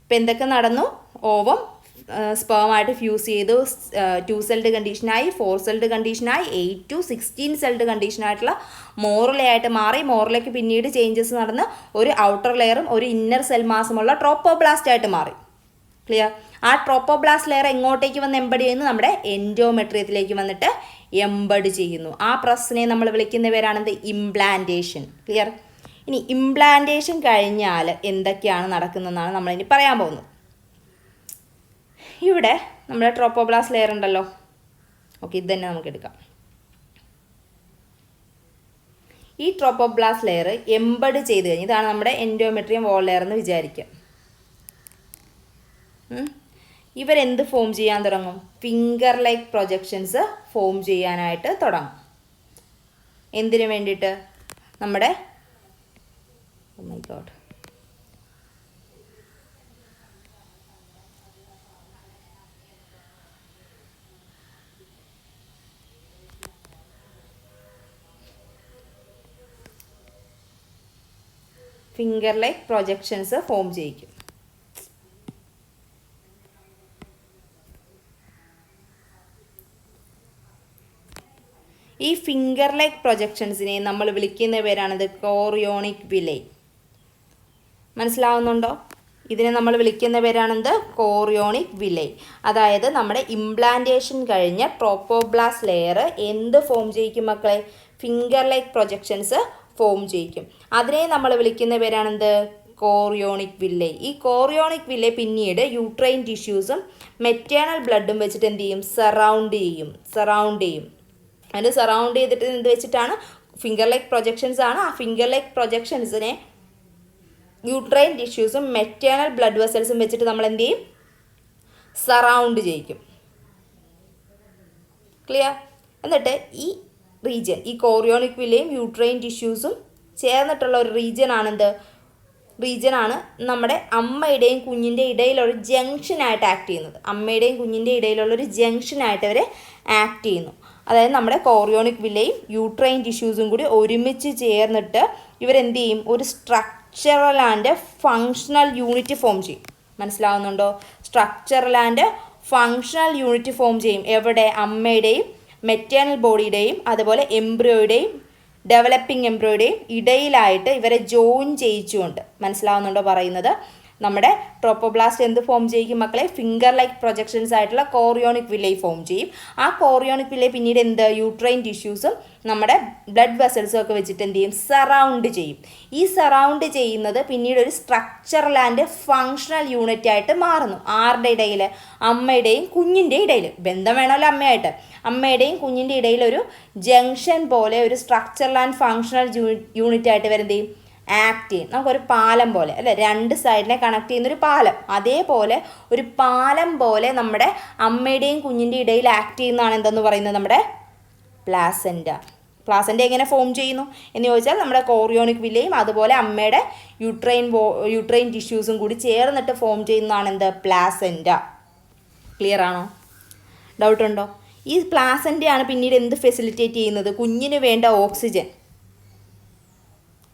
ഇപ്പം എന്തൊക്കെ നടന്നു? ഓവം സ്പേമായിട്ട് ഫ്യൂസ് ചെയ്തു, 2 സെൽഡ് കണ്ടീഷനായി, 4 സെൽഡ് കണ്ടീഷനായി, 8 to 16 സെൽഡ് കണ്ടീഷനായിട്ടുള്ള മോറുലയായിട്ട് മാറി. മോറിലേക്ക് പിന്നീട് ചേഞ്ചസ് നടന്ന് ഒരു ഔട്ടർ ലെയറും ഒരു ഇന്നർ സെൽമാസുമുള്ള ട്രോപ്പോബ്ലാസ്റ്റ് ആയിട്ട് മാറി. ക്ലിയർ? ആ ട്രോപ്പോബ്ലാസ്റ്റ് ലെയർ എങ്ങോട്ടേക്ക് വന്ന് എംബഡ് ചെയ്യുന്നു? നമ്മുടെ എൻഡോമെട്രിയത്തിലേക്ക് വന്നിട്ട് എംബഡ് ചെയ്യുന്നു. ആ പ്രോസസ്സിനെ നമ്മൾ വിളിക്കുന്ന പേരാണെന്ത്? ഇംപ്ലാന്റേഷൻ. ക്ലിയർ? ഇനി ഇംപ്ലാന്റേഷൻ കഴിഞ്ഞാൽ എന്തൊക്കെയാണ് നടക്കുന്നതെന്നാണ് നമ്മളിനി പറയാൻ പോകുന്നത്. ഇവിടെ നമ്മുടെ ട്രോപ്പോബ്ലാസ്റ്റ് ലെയർ ഉണ്ടല്ലോ. ഓക്കെ, ഇത് തന്നെ നമുക്ക് എടുക്കാം. ഈ ട്രോപ്പോബ്ലാസ്റ്റ് ലെയർ എംബഡ് ചെയ്ത് കഴിഞ്ഞ്, ഇതാണ് നമ്മുടെ എൻഡോമെട്രിയം വോൾ ലെയർ എന്ന് വിചാരിക്കുക. ഇവരെന്ത് ഫോം ചെയ്യാൻ തുടങ്ങും? ഫിംഗർ ലൈക്ക് പ്രൊജക്ഷൻസ് ഫോം ചെയ്യാനായിട്ട് തുടങ്ങും. എന്തിനു വേണ്ടിയിട്ട്? നമ്മുടെ oh my god, finger like projections form ചെയ്യിക്കും. ഈ ഫിംഗർ ലൈക്ക് പ്രൊജക്ഷൻസിനെ നമ്മൾ വിളിക്കുന്ന പേരാണിത് കോറിയോണിക് വിലൈ. മനസ്സിലാവുന്നുണ്ടോ? ഇതിനെ നമ്മൾ വിളിക്കുന്ന പേരാണെന്ത്? കോറിയോണിക് വിലൈ. അതായത് നമ്മുടെ ഇംപ്ലാന്റേഷൻ കഴിഞ്ഞ ട്രോപ്പോബ്ലാസ്റ്റ് ലെയർ എന്ത് ഫോം ചെയ്യിക്കും മക്കളെ? ഫിംഗർ ലൈക്ക് പ്രൊജക്ഷൻസ് ഫോം ചെയ്യിക്കും. അതിനെ നമ്മൾ വിളിക്കുന്ന പേരാണെന്ത്? Chorionic villi. ഈ കോറിയോണിക് വില്ലൈ പിന്നീട് യൂട്രൈൻ ടിഷ്യൂസും മെറ്റേണൽ ബ്ലഡും വെച്ചിട്ട് എന്ത് ചെയ്യും? സറൗണ്ട് ചെയ്യും. അതിന് സറൗണ്ട് ചെയ്തിട്ട് എന്ത് വെച്ചിട്ടാണ്? ഫിംഗർ ലൈക്ക് പ്രൊജക്ഷൻസ് ആണ്. ആ ഫിംഗർ ലൈക്ക് പ്രൊജക്ഷൻസിനെ യൂട്രൈൻ ടിഷ്യൂസും മെറ്റേണൽ ബ്ലഡ് വെസൽസും വെച്ചിട്ട് നമ്മൾ എന്ത് ചെയ്യും? സറൗണ്ട് ചെയ്യിക്കും. ക്ലിയർ? എന്നിട്ട് ഈ റീജിയൻ, ഈ കോറിയോണിക് വില്ലയും യൂട്രൈൻ ടിഷ്യൂസും ചേർന്നിട്ടുള്ള ഒരു റീജിയനാണ് നമ്മുടെ അമ്മയുടെയും കുഞ്ഞിൻ്റെ ഇടയിലൊരു ജംഗ്ഷനായിട്ട് ആക്ട് ചെയ്യുന്നത്. അമ്മയുടെയും കുഞ്ഞിൻ്റെ ഇടയിലുള്ളൊരു ജംഗ്ഷനായിട്ട് അവർ ആക്ട് ചെയ്യുന്നു. അതായത് നമ്മുടെ കോറിയോണിക് വില്ലയും യൂട്രൈൻ ടിഷ്യൂസും കൂടി ഒരുമിച്ച് ചേർന്നിട്ട് ഇവരെന്ത് ചെയ്യും? ഒരു structural and functional unit form ചെയ്യും. മനസ്സിലാവുന്നുണ്ടോ? Structural and functional unit form ചെയ്യും. എവിടെ? അമ്മയുടെയും മെറ്റേണൽ ബോഡിയുടെയും അതുപോലെ എംബ്രിയോയുടെയും ഡെവലപ്പിംഗ് എംബ്രിയോയുടെയും ഇടയിലായിട്ട് ഇവരെ ജോയിൻ ചെയ്യിച്ചുകൊണ്ട്. മനസ്സിലാവുന്നുണ്ടോ പറയുന്നത്? നമ്മുടെ ട്രോപ്പോബ്ലാസ്റ്റ് എന്ത് ഫോം ചെയ്യും മക്കളെ? ഫിംഗർ ലൈക്ക് പ്രൊജക്ഷൻസ് ആയിട്ടുള്ള കോറിയോണിക് വില്ലൈ ഫോം ചെയ്യും. ആ കോറിയോണിക് വില്ലൈ പിന്നീട് എന്ത്? യൂട്രൈൻ ടിഷ്യൂസും നമ്മുടെ ബ്ലഡ് വെസൽസും ഒക്കെ വെച്ചിട്ട് എന്ത് ചെയ്യും? സറൗണ്ട് ചെയ്യും. ഈ സറൗണ്ട് ചെയ്യുന്നത് പിന്നീട് ഒരു സ്ട്രക്ചറൽ ആൻഡ് ഫങ്ഷണൽ യൂണിറ്റ് ആയിട്ട് മാറുന്നു. ആരുടെ ഇടയിൽ? അമ്മയുടെയും കുഞ്ഞിൻ്റെ ഇടയിൽ. ബന്ധം വേണമല്ലോ അമ്മയായിട്ട്. അമ്മയുടെയും കുഞ്ഞിൻ്റെ ഇടയിൽ ഒരു ജംഗ്ഷൻ പോലെ ഒരു സ്ട്രക്ചറൽ ആൻഡ് ഫങ്ഷണൽ യൂണിറ്റ് ആയിട്ട് വരുന്നത് ആക്ട് ചെയ്യും. നമുക്കൊരു പാലം പോലെ അല്ലേ? രണ്ട് സൈഡിനെ കണക്ട് ചെയ്യുന്നൊരു പാലം. അതേപോലെ ഒരു പാലം പോലെ നമ്മുടെ അമ്മയുടെയും കുഞ്ഞിൻ്റെ ഇടയിൽ ആക്ട് ചെയ്യുന്നതാണ് എന്തെന്ന് പറയുന്നത്? നമ്മുടെ പ്ലാസെൻറ്റ. പ്ലാസെൻറ്റ എങ്ങനെ ഫോം ചെയ്യുന്നു എന്ന് ചോദിച്ചാൽ നമ്മുടെ കോറിയോണിക് വില്ലയും അതുപോലെ അമ്മയുടെ യൂട്രൈൻ ടിഷ്യൂസും കൂടി ചേർന്നിട്ട് ഫോം ചെയ്യുന്നതാണ് എന്ത്? പ്ലാസെൻറ്റ. ക്ലിയർ ആണോ? ഡൗട്ടുണ്ടോ? ഈ പ്ലാസെൻറ്റയാണ് പിന്നീട് എന്ത് ഫെസിലിറ്റേറ്റ് ചെയ്യുന്നത്? കുഞ്ഞിന് വേണ്ട ഓക്സിജൻ.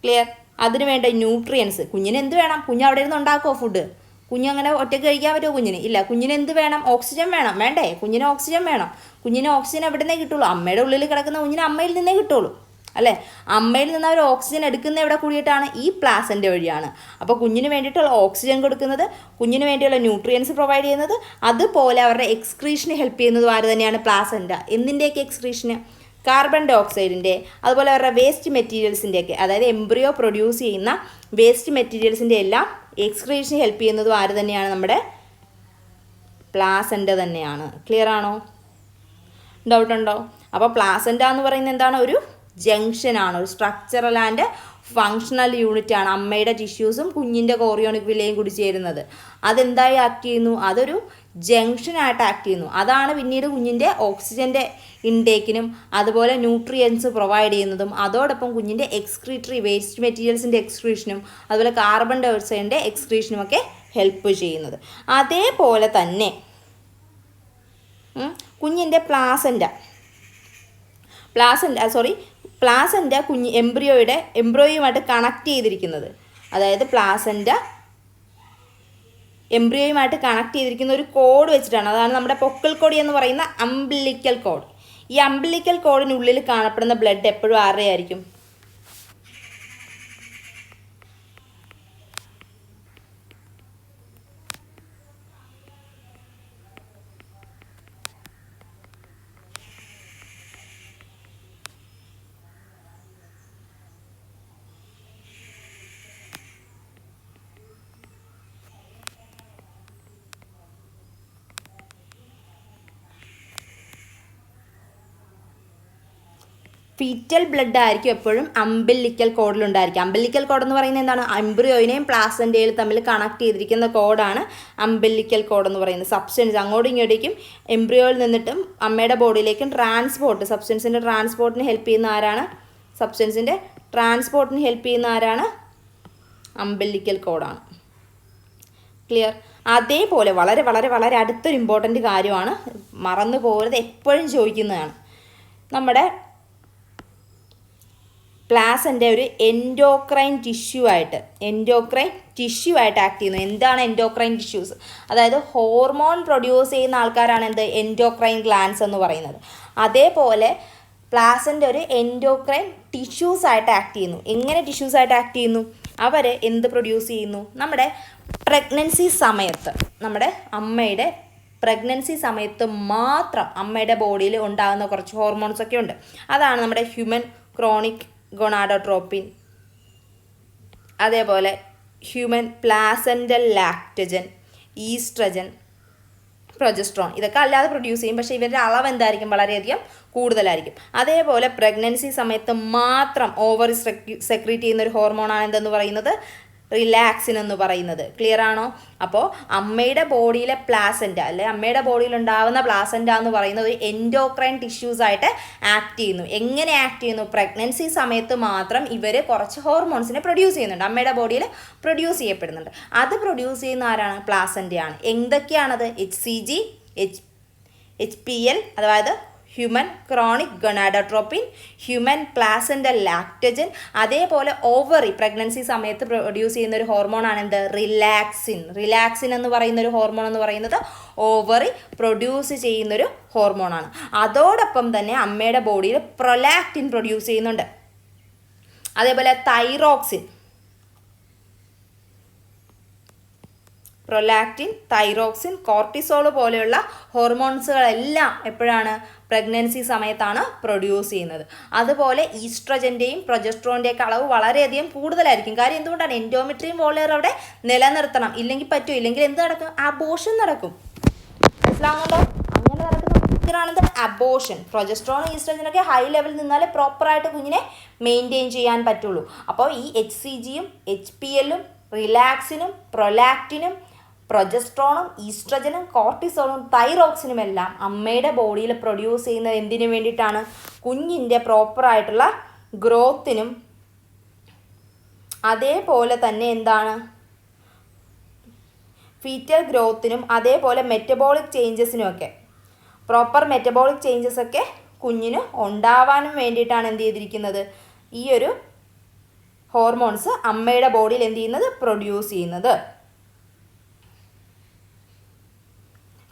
ക്ലിയർ? അതിന് വേണ്ട ന്യൂട്രിയൻസ്. കുഞ്ഞിന് എന്ത് വേണം? കുഞ്ഞ് അവിടെ ഇരുന്ന് ഉണ്ടാക്കുമോ ഫുഡ്? കുഞ്ഞങ്ങനെ ഒറ്റയ്ക്ക് കഴിക്കാൻ പറ്റുമോ കുഞ്ഞിന്? ഇല്ല. കുഞ്ഞിന് എന്ത് വേണം? ഓക്സിജൻ വേണം. വേണ്ടേ? കുഞ്ഞിന് ഓക്സിജൻ വേണം. കുഞ്ഞിന് ഓക്സിജൻ എവിടെ നിന്നേ കിട്ടുള്ളൂ? അമ്മയുടെ ഉള്ളിൽ കിടക്കുന്ന കുഞ്ഞിന് അമ്മയിൽ നിന്നേ കിട്ടുള്ളൂ അല്ലേ? അമ്മയിൽ നിന്ന് അവർ ഓക്സിജൻ എടുക്കുന്ന എവിടെ കൂടിയിട്ടാണ്? ഈ പ്ലാസെൻ്റ വഴിയാണ്. അപ്പോൾ കുഞ്ഞിന് വേണ്ടിയിട്ടുള്ള ഓക്സിജൻ കൊടുക്കുന്നത്, കുഞ്ഞിന് വേണ്ടിയുള്ള ന്യൂട്രിയൻസ് പ്രൊവൈഡ് ചെയ്യുന്നത്, അതുപോലെ അവരുടെ എക്സ്ക്രീഷന് ഹെൽപ്പ് ചെയ്യുന്നതും ആര് തന്നെയാണ്? പ്ലാസെൻ്റ. എന്തിൻ്റെയൊക്കെ എക്സ്ക്രീഷന്? കാർബൺ ഡൈ ഓക്സൈഡിൻ്റെ, അതുപോലെ അവരുടെ വേസ്റ്റ് മെറ്റീരിയൽസിൻ്റെയൊക്കെ, അതായത് എംബ്രിയോ പ്രൊഡ്യൂസ് ചെയ്യുന്ന വേസ്റ്റ് മെറ്റീരിയൽസിൻ്റെ എല്ലാം എക്സ്ക്രീഷന് ഹെൽപ്പ് ചെയ്യുന്നതും ആര് തന്നെയാണ്? നമ്മുടെ പ്ലാസെൻ്റ തന്നെയാണ്. ക്ലിയർ ആണോ? ഡൗട്ടുണ്ടോ? അപ്പോൾ പ്ലാസെൻ്റ എന്ന് പറയുന്നത് എന്താണ്? ഒരു ജംഗ്ഷനാണ്, ഒരു സ്ട്രക്ചറൽ ആൻഡ് ഫങ്ഷണൽ യൂണിറ്റ് ആണ്. അമ്മയുടെ ടിഷ്യൂസും കുഞ്ഞിൻ്റെ കോറിയോണിക് വില്ലയും കൂടി ചേരുന്നത്. അതെന്തായി ആക്ട് ചെയ്യുന്നു? അതൊരു ജംഗ്ഷനായിട്ട് ആക്ട് ചെയ്യുന്നു. അതാണ് പിന്നീട് കുഞ്ഞിൻ്റെ ഓക്സിജൻ്റെ ഇൻടേക്കിനും അതുപോലെ ന്യൂട്രിയൻസ് പ്രൊവൈഡ് ചെയ്യുന്നതും അതോടൊപ്പം കുഞ്ഞിൻ്റെ എക്സ്ക്രീറ്ററി വേസ്റ്റ് മെറ്റീരിയൽസിൻ്റെ എക്സ്ക്രീഷനും അതുപോലെ കാർബൺ ഡൈ ഓക്സൈഡിൻ്റെ എക്സ്ക്രീഷനും ഒക്കെ ഹെൽപ്പ് ചെയ്യുന്നത്. അതേപോലെ തന്നെ കുഞ്ഞിൻ്റെ പ്ലാസെൻ്റ കുഞ്ഞ് എംബ്രിയോയുമായിട്ട് കണക്ട് ചെയ്തിരിക്കുന്നത്, അതായത് പ്ലാസെൻ്റ എംബ്രിയോയുമായിട്ട് കണക്ട് ചെയ്തിരിക്കുന്ന ഒരു കോഡ് വെച്ചിട്ടാണ്. അതാണ് നമ്മുടെ പൊക്കിൾ കോഡ് എന്ന് പറയുന്ന അംബിലിക്കൽ കോഡ്. ഈ അംബിലിക്കൽ കോഡിനുള്ളിൽ കാണപ്പെടുന്ന ബ്ലഡ് എപ്പോഴും ആരുടെ ആയിരിക്കും? ഫീറ്റൽ ബ്ലഡ് ആയിരിക്കും എപ്പോഴും അംബിലിക്കൽ കോഡിലുണ്ടായിരിക്കും. അംബിലിക്കൽ കോഡ് എന്ന് പറയുന്നത് എന്താണ്? എംബ്രിയോയിനെയും പ്ലാസെൻ്റയും തമ്മിൽ കണക്ട് ചെയ്തിരിക്കുന്ന കോഡാണ് അംബിലിക്കൽ കോഡ് എന്ന് പറയുന്നത്. സബ്സ്റ്റൻസ് അങ്ങോട്ടും ഇങ്ങോട്ടേക്കും എംബ്രിയോയിൽ നിന്നിട്ടും അമ്മയുടെ ബോഡിയിലേക്കും സബ്സ്റ്റൻസിൻ്റെ ട്രാൻസ്പോർട്ടിന് ഹെൽപ്പ് ചെയ്യുന്ന ആരാണ്? അംബിലിക്കൽ കോഡാണ്. ക്ലിയർ? അതേപോലെ വളരെ വളരെ വളരെ അടുത്തൊരു ഇമ്പോർട്ടൻ്റ് കാര്യമാണ്, മറന്നു പോകരുത്, എപ്പോഴും ചോദിക്കുന്നതാണ്. നമ്മുടെ പ്ലാസൻ്റ ഒരു എൻഡോക്രൈൻ ടിഷ്യൂ ആയിട്ട് ആക്ട് ചെയ്യുന്നു. എന്താണ് എൻഡോക്രൈൻ ടിഷ്യൂസ്? അതായത് ഹോർമോൺ പ്രൊഡ്യൂസ് ചെയ്യുന്ന ആൾക്കാരാണ് എന്ത് എൻഡോക്രൈൻ ഗ്ലാൻസ് എന്ന് പറയുന്നത്. അതേപോലെ പ്ലാസൻ്റ ഒരു എൻഡോക്രൈൻ ടിഷ്യൂസ് ആയിട്ട് ആക്ട് ചെയ്യുന്നു. എങ്ങനെ ടിഷ്യൂസ് ആയിട്ട് ആക്ട് ചെയ്യുന്നു? അവർ എന്ത് പ്രൊഡ്യൂസ് ചെയ്യുന്നു? നമ്മുടെ പ്രഗ്നൻസി സമയത്ത്, നമ്മുടെ അമ്മയുടെ പ്രഗ്നൻസി സമയത്ത് മാത്രം അമ്മയുടെ ബോഡിയിൽ ഉണ്ടാകുന്ന കുറച്ച് ഹോർമോൺസ് ഒക്കെ ഉണ്ട്. അതാണ് നമ്മുടെ ഹ്യൂമൻ ക്രോണിക് ഗൊണാഡോട്രോപ്പിൻ, അതേപോലെ ഹ്യൂമൻ പ്ലാസൻ്റൽ ലാക്ടജൻ, ഈസ്ട്രജൻ, പ്രൊജസ്ട്രോൺ. ഇതൊക്കെ അല്ലാതെ പ്രൊഡ്യൂസ് ചെയ്യും, പക്ഷേ ഇവരുടെ അളവ് എന്തായിരിക്കും? വളരെയധികം കൂടുതലായിരിക്കും. അതേപോലെ പ്രഗ്നൻസി സമയത്ത് മാത്രം ഓവറി സെക്രീറ്റ് ചെയ്യുന്ന ഒരു ഹോർമോണാണ് എന്തെന്ന് പറയുന്നത്? റിലാക്സിൻ എന്ന് പറയുന്നത്. ക്ലിയർ ആണോ? അപ്പോൾ അമ്മയുടെ ബോഡിയിലെ പ്ലാസൻ്റ, അല്ലെ അമ്മയുടെ ബോഡിയിൽ ഉണ്ടാകുന്ന പ്ലാസൻ്റ എന്ന് പറയുന്നത് ഒരു എൻഡോക്രൈൻ ടിഷ്യൂസ് ആയിട്ട് ആക്ട് ചെയ്യുന്നു. എങ്ങനെ ആക്ട് ചെയ്യുന്നു? പ്രഗ്നൻസി സമയത്ത് മാത്രം ഇവർ കുറച്ച് ഹോർമോൺസിനെ പ്രൊഡ്യൂസ് ചെയ്യുന്നുണ്ട്, അമ്മയുടെ ബോഡിയിൽ പ്രൊഡ്യൂസ് ചെയ്യപ്പെടുന്നുണ്ട്. അത് പ്രൊഡ്യൂസ് ചെയ്യുന്ന ആരാണ്? പ്ലാസൻ്റയാണ്. എന്തൊക്കെയാണത്? HCG, HPL, അതായത് human chronic gonadotropin, human placental ലാക്ടജൻ, അതേപോലെ ഓവറി പ്രഗ്നൻസി സമയത്ത് പ്രൊഡ്യൂസ് ചെയ്യുന്ന ഒരു ഹോർമോണാണ് എന്ത്? റിലാക്സിൻ. റിലാക്സിൻ എന്ന് പറയുന്ന ഒരു ഹോർമോൺ എന്ന് പറയുന്നത് ഓവറി പ്രൊഡ്യൂസ് ചെയ്യുന്നൊരു ഹോർമോണാണ്. അതോടൊപ്പം തന്നെ അമ്മയുടെ ബോഡിയിൽ പ്രൊലാക്റ്റിൻ പ്രൊഡ്യൂസ് ചെയ്യുന്നുണ്ട്. അതേപോലെ തൈറോക്സിൻ, പ്രൊലാക്റ്റിൻ, തൈറോക്സിൻ, കോർട്ടിസോൾ പോലെയുള്ള ഹോർമോൺസുകളെല്ലാം എപ്പോഴാണ്? പ്രഗ്നൻസി സമയത്താണ് പ്രൊഡ്യൂസ് ചെയ്യുന്നത്. അതുപോലെ ഈസ്ട്രജൻ്റെയും പ്രൊജസ്ട്രോണിൻ്റെയൊക്കെ അളവ് വളരെയധികം കൂടുതലായിരിക്കും. കാര്യം എന്തുകൊണ്ടാണ്? എൻഡോമെട്രിയം വോളിയർ അവിടെ നിലനിർത്തണം. ഇല്ലെങ്കിൽ പറ്റും, ഇല്ലെങ്കിൽ എന്ത് നടക്കും? അബോർഷൻ നടക്കും. മനസ്സിലാവുന്നുണ്ടോ? അങ്ങനെ നടക്കുന്ന അബോർഷൻ. പ്രൊജസ്ട്രോൺ, ഈസ്ട്രജനൊക്കെ ഹൈ ലെവലിൽ നിന്നാലേ പ്രോപ്പറായിട്ട് കുഞ്ഞിനെ മെയിൻറ്റെയിൻ ചെയ്യാൻ പറ്റുള്ളൂ. അപ്പോൾ ഈ HCGയും HPLും റിലാക്സിനും പ്രൊലാക്റ്റിനും പ്രൊജസ്ട്രോണും ഈസ്ട്രജനും കോർട്ടിസോളും തൈറോക്സിനും എല്ലാം അമ്മയുടെ ബോഡിയിൽ പ്രൊഡ്യൂസ് ചെയ്യുന്നത് എന്തിനു വേണ്ടിയിട്ടാണ്? കുഞ്ഞിൻ്റെ പ്രോപ്പറായിട്ടുള്ള ഗ്രോത്തിനും അതേപോലെ തന്നെ എന്താണ് ഫീറ്റൽ ഗ്രോത്തിനും അതേപോലെ മെറ്റബോളിക് ചേഞ്ചസിനും ഒക്കെ, പ്രോപ്പർ മെറ്റബോളിക് ചേഞ്ചസ് ഒക്കെ കുഞ്ഞിന് ഉണ്ടാവാനും വേണ്ടിയിട്ടാണ് എന്ത് ചെയ്തിരിക്കുന്നത്? ഈ ഒരു ഹോർമോൺസ് അമ്മയുടെ ബോഡിയിൽ എന്ത് ചെയ്യുന്നത്? പ്രൊഡ്യൂസ് ചെയ്യുന്നത്.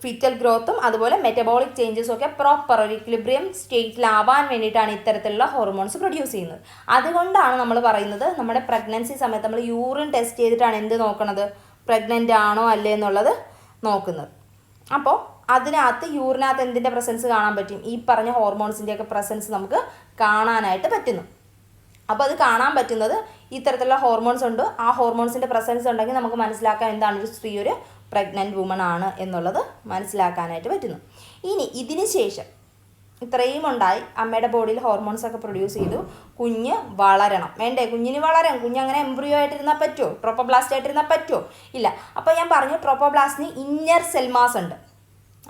ഫീറ്റൽ ഗ്രോത്തും അതുപോലെ മെറ്റബോളിക് ചേഞ്ചസും ഒക്കെ പ്രോപ്പർ ഒരു ഇക്വിലിബ്രിയം സ്റ്റേറ്റിലാവാൻ വേണ്ടിയിട്ടാണ് ഇത്തരത്തിലുള്ള ഹോർമോൺസ് പ്രൊഡ്യൂസ് ചെയ്യുന്നത്. അതുകൊണ്ടാണ് നമ്മൾ പറയുന്നത് നമ്മുടെ പ്രഗ്നൻസി സമയത്ത് നമ്മൾ യൂറിൻ ടെസ്റ്റ് ചെയ്തിട്ടാണ് എന്ത് നോക്കണത്? പ്രഗ്നൻ്റ് ആണോ അല്ലേ എന്നുള്ളത് നോക്കുന്നത്. അപ്പോൾ അതിനകത്ത് യൂറിനകത്ത് എന്തിൻ്റെ പ്രസൻസ് കാണാൻ പറ്റും? ഈ പറഞ്ഞ ഹോർമോൺസിൻ്റെയൊക്കെ പ്രസൻസ് നമുക്ക് കാണാനായിട്ട് പറ്റുന്നു. അപ്പോൾ അത് കാണാൻ പറ്റുന്നത് ഇത്തരത്തിലുള്ള ഹോർമോൺസ് ഉണ്ട്. ആ ഹോർമോൺസിൻ്റെ പ്രസൻസ് ഉണ്ടെങ്കിൽ നമുക്ക് മനസ്സിലാക്കാം എന്താണ് ഒരു സ്ത്രീ ഒരു പ്രഗ്നൻറ്റ് വുമൺ ആണ് എന്നുള്ളത് മനസ്സിലാക്കാനായിട്ട് പറ്റുന്നു. ഇനി ഇതിന് ശേഷം ഇത്രയും ഉണ്ടായി, അമ്മയുടെ ബോഡിയിൽ ഹോർമോൺസ് ഒക്കെ പ്രൊഡ്യൂസ് ചെയ്തു, കുഞ്ഞ് വളരണം വേണ്ടേ? കുഞ്ഞിന് വളരാം. കുഞ്ഞ് അങ്ങനെ എംബ്രിയോ ആയിട്ടിരുന്നാൽ പറ്റുമോ? ട്രോപ്പോബ്ലാസ്റ്റ് ആയിട്ടിരുന്നാൽ പറ്റുമോ? ഇല്ല. അപ്പോൾ ഞാൻ പറഞ്ഞു ട്രോപ്പോബ്ലാസ്റ്റിന് ഇന്നർ സെൽമാസ് ഉണ്ട്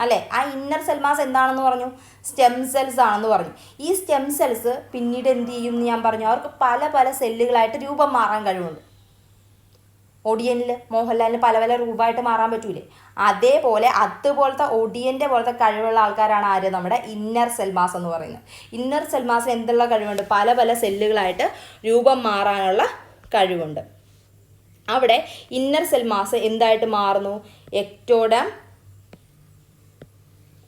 അല്ലേ? ആ ഇന്നർ സെൽമാസ് എന്താണെന്ന് പറഞ്ഞു? സ്റ്റെം സെൽസ് ആണെന്ന് പറഞ്ഞു. ഈ സ്റ്റെം സെൽസ് പിന്നീട് എന്ത് ചെയ്യും എന്ന് ഞാൻ പറഞ്ഞു? അവർക്ക് പല പല സെല്ലുകളായിട്ട് രൂപം മാറാൻ കഴിവുണ്ട്. ഒടിയനിൽ മോഹൻലാലിന് പല പല രൂപമായിട്ട് മാറാൻ പറ്റൂലേ? അതേപോലെ അതുപോലത്തെ ഒടിയൻ്റെ പോലത്തെ കഴിവുള്ള ആൾക്കാരാണ് ആര്? നമ്മുടെ ഇന്നർ സെൽമാസ് എന്ന് പറയുന്നത്. ഇന്നർ സെൽമാസിന് എന്തുള്ള കഴിവുണ്ട്? പല പല സെല്ലുകളായിട്ട് രൂപം മാറാനുള്ള കഴിവുണ്ട്. അവിടെ ഇന്നർ സെൽമാസ് എന്തായിട്ട് മാറുന്നു? Ectoderm,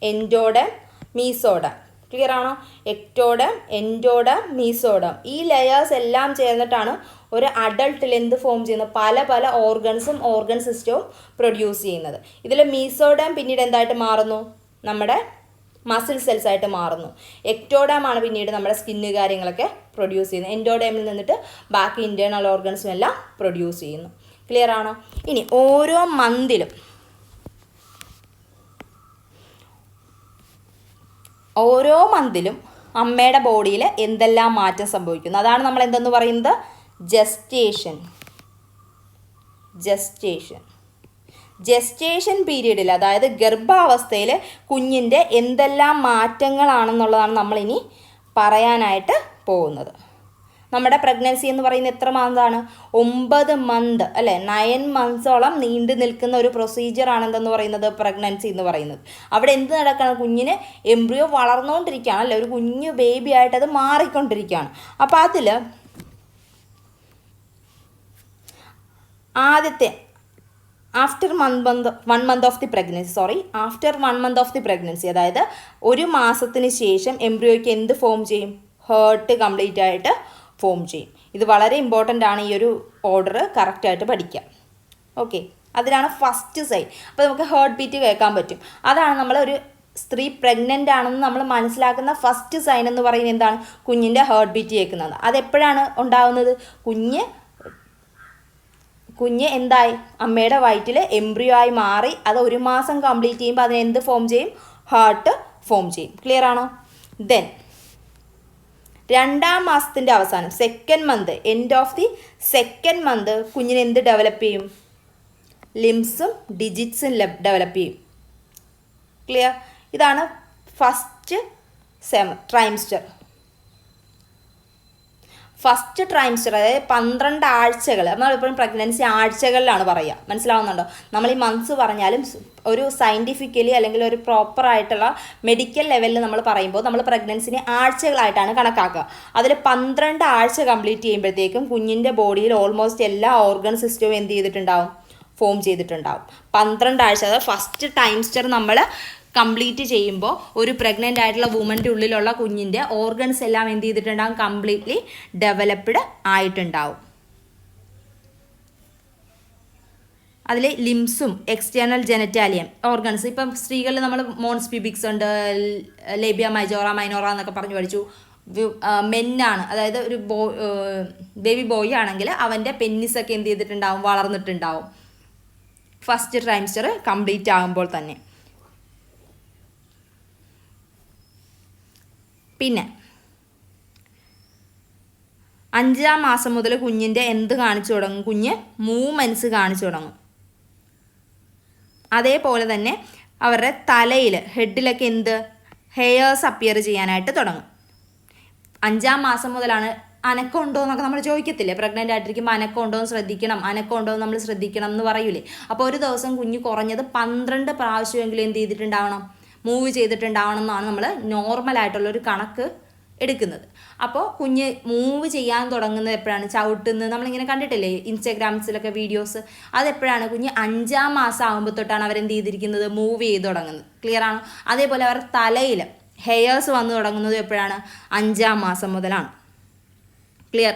endoderm, mesoderm. ക്ലിയർ ആണോ? Ectoderm, endoderm, mesoderm. ഈ ലെയേഴ്സ് എല്ലാം ചേർന്നിട്ടാണ് ഒരു അഡൾട്ടിൽ എന്ത് ഫോം ചെയ്യുന്നത്? പല പല ഓർഗൻസും ഓർഗൻ സിസ്റ്റവും പ്രൊഡ്യൂസ് ചെയ്യുന്നത്. ഇതിൽ മീസോഡം പിന്നീട് എന്തായിട്ട് മാറുന്നു? നമ്മുടെ മസിൽ സെൽസ് ആയിട്ട് മാറുന്നു. എക്ടോഡമാണ് പിന്നീട് നമ്മുടെ സ്കിന്ന് കാര്യങ്ങളൊക്കെ പ്രൊഡ്യൂസ് ചെയ്യുന്നത്. എൻഡോഡമിൽ നിന്നിട്ട് ബാക്കി ഇൻറ്റേർണൽ ഓർഗൻസും എല്ലാം പ്രൊഡ്യൂസ് ചെയ്യുന്നു. ക്ലിയർ ആണോ? ഇനി ഓരോ മന്തിലും അമ്മയുടെ ബോഡിയിൽ എന്തെല്ലാം മാറ്റം സംഭവിക്കുന്നു? അതാണ് നമ്മൾ എന്തെന്ന് പറയുന്നത്? ജസ്റ്റേഷൻ പീരീഡിൽ, അതായത് ഗർഭാവസ്ഥയിൽ കുഞ്ഞിൻ്റെ എന്തെല്ലാം മാറ്റങ്ങളാണെന്നുള്ളതാണ് നമ്മളിനി പറയാനായിട്ട് പോകുന്നത്. നമ്മുടെ പ്രഗ്നൻസി എന്ന് പറയുന്നത് എത്ര മന്താണ്? 9 മന്ത് അല്ലേ? 9 മന്ത്സോളം നീണ്ടു നിൽക്കുന്ന ഒരു പ്രൊസീജിയറാണ് എന്തെന്ന് പറയുന്നത്? പ്രഗ്നൻസി എന്ന് പറയുന്നത്. അവിടെ എന്ത് നടക്കണം? കുഞ്ഞിന് എംബ്രിയോ വളർന്നുകൊണ്ടിരിക്കുകയാണ് അല്ലേ? ഒരു കുഞ്ഞു ബേബി ആയിട്ട് അത് മാറിക്കൊണ്ടിരിക്കുകയാണ്. അപ്പോൾ അതിൽ ആദ്യത്തെ after 1 month of the pregnancy അതായത് ഒരു മാസത്തിന് ശേഷം എംബ്രിയോയ്ക്ക് എന്ത് ഫോം ചെയ്യും? ഹേർട്ട് കംപ്ലീറ്റ് ആയിട്ട് ഫോം ചെയ്യും. ഇത് വളരെ ഇമ്പോർട്ടൻ്റ് ആണ്, ഈ ഒരു ഓർഡർ കറക്റ്റായിട്ട് പഠിക്കുക. ഓക്കെ, അതിനാണ് ഫസ്റ്റ് സൈൻ. അപ്പോൾ നമുക്ക് ഹേർട്ട് ബീറ്റ് കേൾക്കാൻ പറ്റും. അതാണ് നമ്മൾ ഒരു സ്ത്രീ പ്രഗ്നൻ്റ് ആണെന്ന് നമ്മൾ മനസ്സിലാക്കുന്ന ഫസ്റ്റ് സൈൻ എന്ന് പറയുന്നത് എന്താണ്? കുഞ്ഞിൻ്റെ ഹേർട്ട് ബീറ്റ് കേൾക്കുന്നത്. അതെപ്പോഴാണ് ഉണ്ടാകുന്നത്? കുഞ്ഞ് എന്തായി? അമ്മയുടെ വയറ്റിൽ എംബ്രിയോ ആയി മാറി അത് ഒരു മാസം കംപ്ലീറ്റ് ചെയ്യുമ്പോൾ അതിന് എന്ത് ഫോം ചെയ്യും? ഹാർട്ട് ഫോം ചെയ്യും. ക്ലിയർ ആണോ? ദെൻ 2ാം മാസത്തിൻ്റെ അവസാനം, second month, end of the second month കുഞ്ഞിന് എന്ത് ഡെവലപ്പ് ചെയ്യും? ലിംസും ഡിജിറ്റ്സും ഡെവലപ്പ് ചെയ്യും. ക്ലിയർ? ഇതാണ് ഫസ്റ്റ് ട്രൈംസ്റ്റർ. ഫസ്റ്റ് ട്രൈംസ്റ്റർ അതായത് 12 ആഴ്ചകൾ. നമ്മളെപ്പോഴും പ്രഗ്നൻസി ആഴ്ചകളിലാണ് പറയുക, മനസ്സിലാവുന്നുണ്ടോ? നമ്മൾ ഈ മന്ത്സ് പറഞ്ഞാലും ഒരു സയൻറ്റിഫിക്കലി അല്ലെങ്കിൽ ഒരു പ്രോപ്പറായിട്ടുള്ള മെഡിക്കൽ ലെവലിൽ നമ്മൾ പറയുമ്പോൾ നമ്മൾ പ്രഗ്നൻസിനെ ആഴ്ചകളായിട്ടാണ് കണക്കാക്കുക. അതിൽ 12 ആഴ്ച കംപ്ലീറ്റ് ചെയ്യുമ്പോഴത്തേക്കും കുഞ്ഞിൻ്റെ ബോഡിയിൽ ഓൾമോസ്റ്റ് എല്ലാ ഓർഗൻ സിസ്റ്റവും എന്ത് ചെയ്തിട്ടുണ്ടാവും? ഫോം ചെയ്തിട്ടുണ്ടാവും. 12 ആഴ്ച, അതായത് ഫസ്റ്റ് ട്രൈംസ്റ്റർ നമ്മൾ കംപ്ലീറ്റ് ചെയ്യുമ്പോൾ ഒരു പ്രഗ്നൻ്റ് ആയിട്ടുള്ള വുമൻ്റെ ഉള്ളിലുള്ള കുഞ്ഞിൻ്റെ ഓർഗൻസ് എല്ലാം എന്ത് ചെയ്തിട്ടുണ്ടാകും? കംപ്ലീറ്റ്ലി ഡെവലപ്ഡ് ആയിട്ടുണ്ടാവും. അതിൽ ലിംസും എക്സ്റ്റേണൽ ജെനറ്റാലിയം ഓർഗൻസ്, ഇപ്പം സ്ത്രീകളിൽ നമ്മൾ മോൺസ് പ്യൂബിക്സ് ഉണ്ട്, ലേബിയ മൈജോറ മൈനോറ എന്നൊക്കെ പറഞ്ഞു പഠിച്ചു. മെന്നാണ്, അതായത് ഒരു ബേബി ബോയ് ആണെങ്കിൽ അവൻ്റെ പെന്നിസൊക്കെ എന്ത് ചെയ്തിട്ടുണ്ടാവും? വളർന്നിട്ടുണ്ടാവും ഫസ്റ്റ് ട്രൈംസ്റ്റർ കംപ്ലീറ്റ് ആകുമ്പോൾ തന്നെ. പിന്നെ 5ാം മാസം മുതൽ കുഞ്ഞിൻ്റെ എന്ത് കാണിച്ചു തുടങ്ങും? കുഞ്ഞ് മൂവ്മെൻറ്റ്സ് കാണിച്ചു തുടങ്ങും. അതേപോലെ തന്നെ അവരുടെ തലയിൽ, ഹെഡിലൊക്കെ എന്ത് ഹെയർസ് അപ്പിയർ ചെയ്യാനായിട്ട് തുടങ്ങും. 5ാം മാസം മുതലാണ് അനക്കം ഉണ്ടോ എന്നൊക്കെ നമ്മൾ ചോദിക്കത്തില്ലേ? പ്രഗ്നൻ്റ് ആയിട്ടിരിക്കുമ്പോൾ അനക്കം ഉണ്ടോ എന്ന് ശ്രദ്ധിക്കണം, അനക്കം ഉണ്ടോ എന്ന് നമ്മൾ ശ്രദ്ധിക്കണം എന്ന് പറയൂലേ? അപ്പോൾ ഒരു ദിവസം കുഞ്ഞ് കുറഞ്ഞത് 12 പ്രാവശ്യമെങ്കിലും എന്ത് ചെയ്തിട്ടുണ്ടാവണം? മൂവ് ചെയ്തിട്ടുണ്ടാവണം എന്നാണ് നമ്മൾ നോർമലായിട്ടുള്ളൊരു കണക്ക് എടുക്കുന്നത്. അപ്പോൾ കുഞ്ഞ് മൂവ് ചെയ്യാൻ തുടങ്ങുന്നത് എപ്പോഴാണ്? ചവിട്ടുന്നത് നമ്മളിങ്ങനെ കണ്ടിട്ടില്ലേ ഇൻസ്റ്റാഗ്രാംസിലൊക്കെ വീഡിയോസ്? അതെപ്പോഴാണ്? കുഞ്ഞ് 5ാം മാസം ആകുമ്പോൾ തൊട്ടാണ് അവരെന്ത് ചെയ്തിരിക്കുന്നത്? മൂവ് ചെയ്ത് തുടങ്ങുന്നത്. ക്ലിയർ ആണോ? അതേപോലെ അവരുടെ തലയിൽ ഹെയർസ് വന്നു തുടങ്ങുന്നത് എപ്പോഴാണ്? 5ാം മാസം മുതലാണ്. ക്ലിയർ?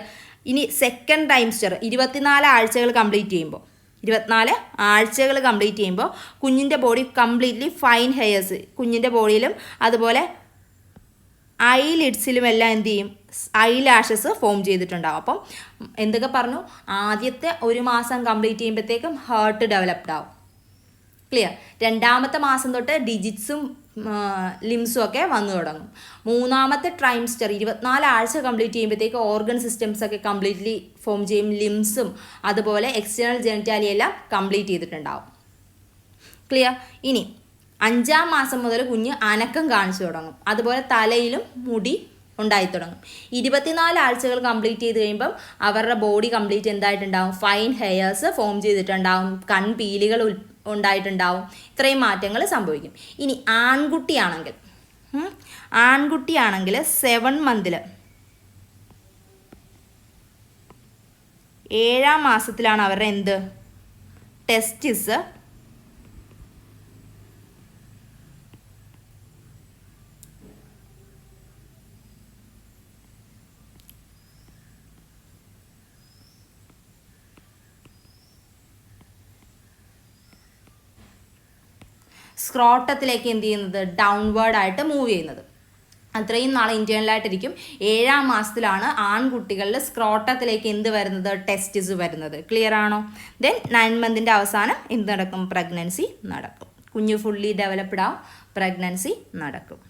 ഇനി സെക്കൻഡ് ട്രൈംസ്റ്റർ 24 ആഴ്ചകൾ കംപ്ലീറ്റ് ചെയ്യുമ്പോൾ, 24 ആഴ്ചകൾ കംപ്ലീറ്റ് ചെയ്യുമ്പോൾ കുഞ്ഞിൻ്റെ ബോഡി കംപ്ലീറ്റ്ലി ഫൈൻ ഹെയർസ് കുഞ്ഞിൻ്റെ ബോഡിയിലും അതുപോലെ ഐലിഡ്സിലും എല്ലാം എന്ത് ചെയ്യും? ഐ ലാഷസ് ഫോം ചെയ്തിട്ടുണ്ടാകും. അപ്പം എന്തൊക്കെ പറഞ്ഞു? ആദ്യത്തെ ഒരു മാസം കംപ്ലീറ്റ് ചെയ്യുമ്പോഴത്തേക്കും ഹാർട്ട് ഡെവലപ്ഡ് ആവും. ക്ലിയർ? 2ാമത്തെ മാസം തൊട്ട് ഡിജിറ്റ്സും ലിംസും ഒക്കെ വന്നു തുടങ്ങും. 3ാമത്തെ ട്രൈംസ്റ്റർ 24 ആഴ്ച കംപ്ലീറ്റ് ചെയ്യുമ്പോഴത്തേക്ക് ഓർഗൻ സിസ്റ്റംസ് ഒക്കെ കംപ്ലീറ്റ്ലി ഫോം ചെയ്യും. ലിംസും അതുപോലെ എക്സ്റ്റേണൽ ജെനിറ്റാലിയ എല്ലാം കംപ്ലീറ്റ് ചെയ്തിട്ടുണ്ടാവും. ക്ലിയർ? ഇനി 5ാം മാസം മുതൽ കുഞ്ഞ് അനക്കം കാണിച്ചു തുടങ്ങും. അതുപോലെ തലയിലും മുടി ഉണ്ടായി തുടങ്ങും. 24 ആഴ്ചകൾ കംപ്ലീറ്റ് ചെയ്ത് കഴിയുമ്പം അവരുടെ ബോഡി കംപ്ലീറ്റ് എന്തായിട്ടുണ്ടാവും? ഫൈൻ ഹെയർസ് ഫോം ചെയ്തിട്ടുണ്ടാവും, കൺപീലികൾ ഉണ്ടായിട്ടുണ്ടാവും. ഇത്രയും മാറ്റങ്ങൾ സംഭവിക്കും. ഇനി ആൺകുട്ടിയാണെങ്കിൽ 7 മന്തിൽ 7ാം മാസത്തിലാണ് അവരുടെ എന്ത്? ടെസ്റ്റിസ് സ്ക്രോട്ടത്തിലേക്ക് എന്ത് ചെയ്യുന്നത്? ഡൗൺവേർഡ് ആയിട്ട് മൂവ് ചെയ്യുന്നത്. അത്രയും നാളെ ഇൻറ്റേർണലായിട്ടിരിക്കും. 7ാം മാസത്തിലാണ് ആൺകുട്ടികളിൽ സ്ക്രോട്ടത്തിലേക്ക് എന്ത് വരുന്നത്? ടെസ്റ്റിസ് വരുന്നത്. ക്ലിയർ ആണോ? ദെൻ 9 മന്തിൻ്റെ അവസാനം എന്ത് നടക്കും? പ്രഗ്നൻസി നടക്കും. കുഞ്ഞ് ഫുള്ളി ഡെവലപ്ഡ് ആവും, പ്രഗ്നൻസി നടക്കും.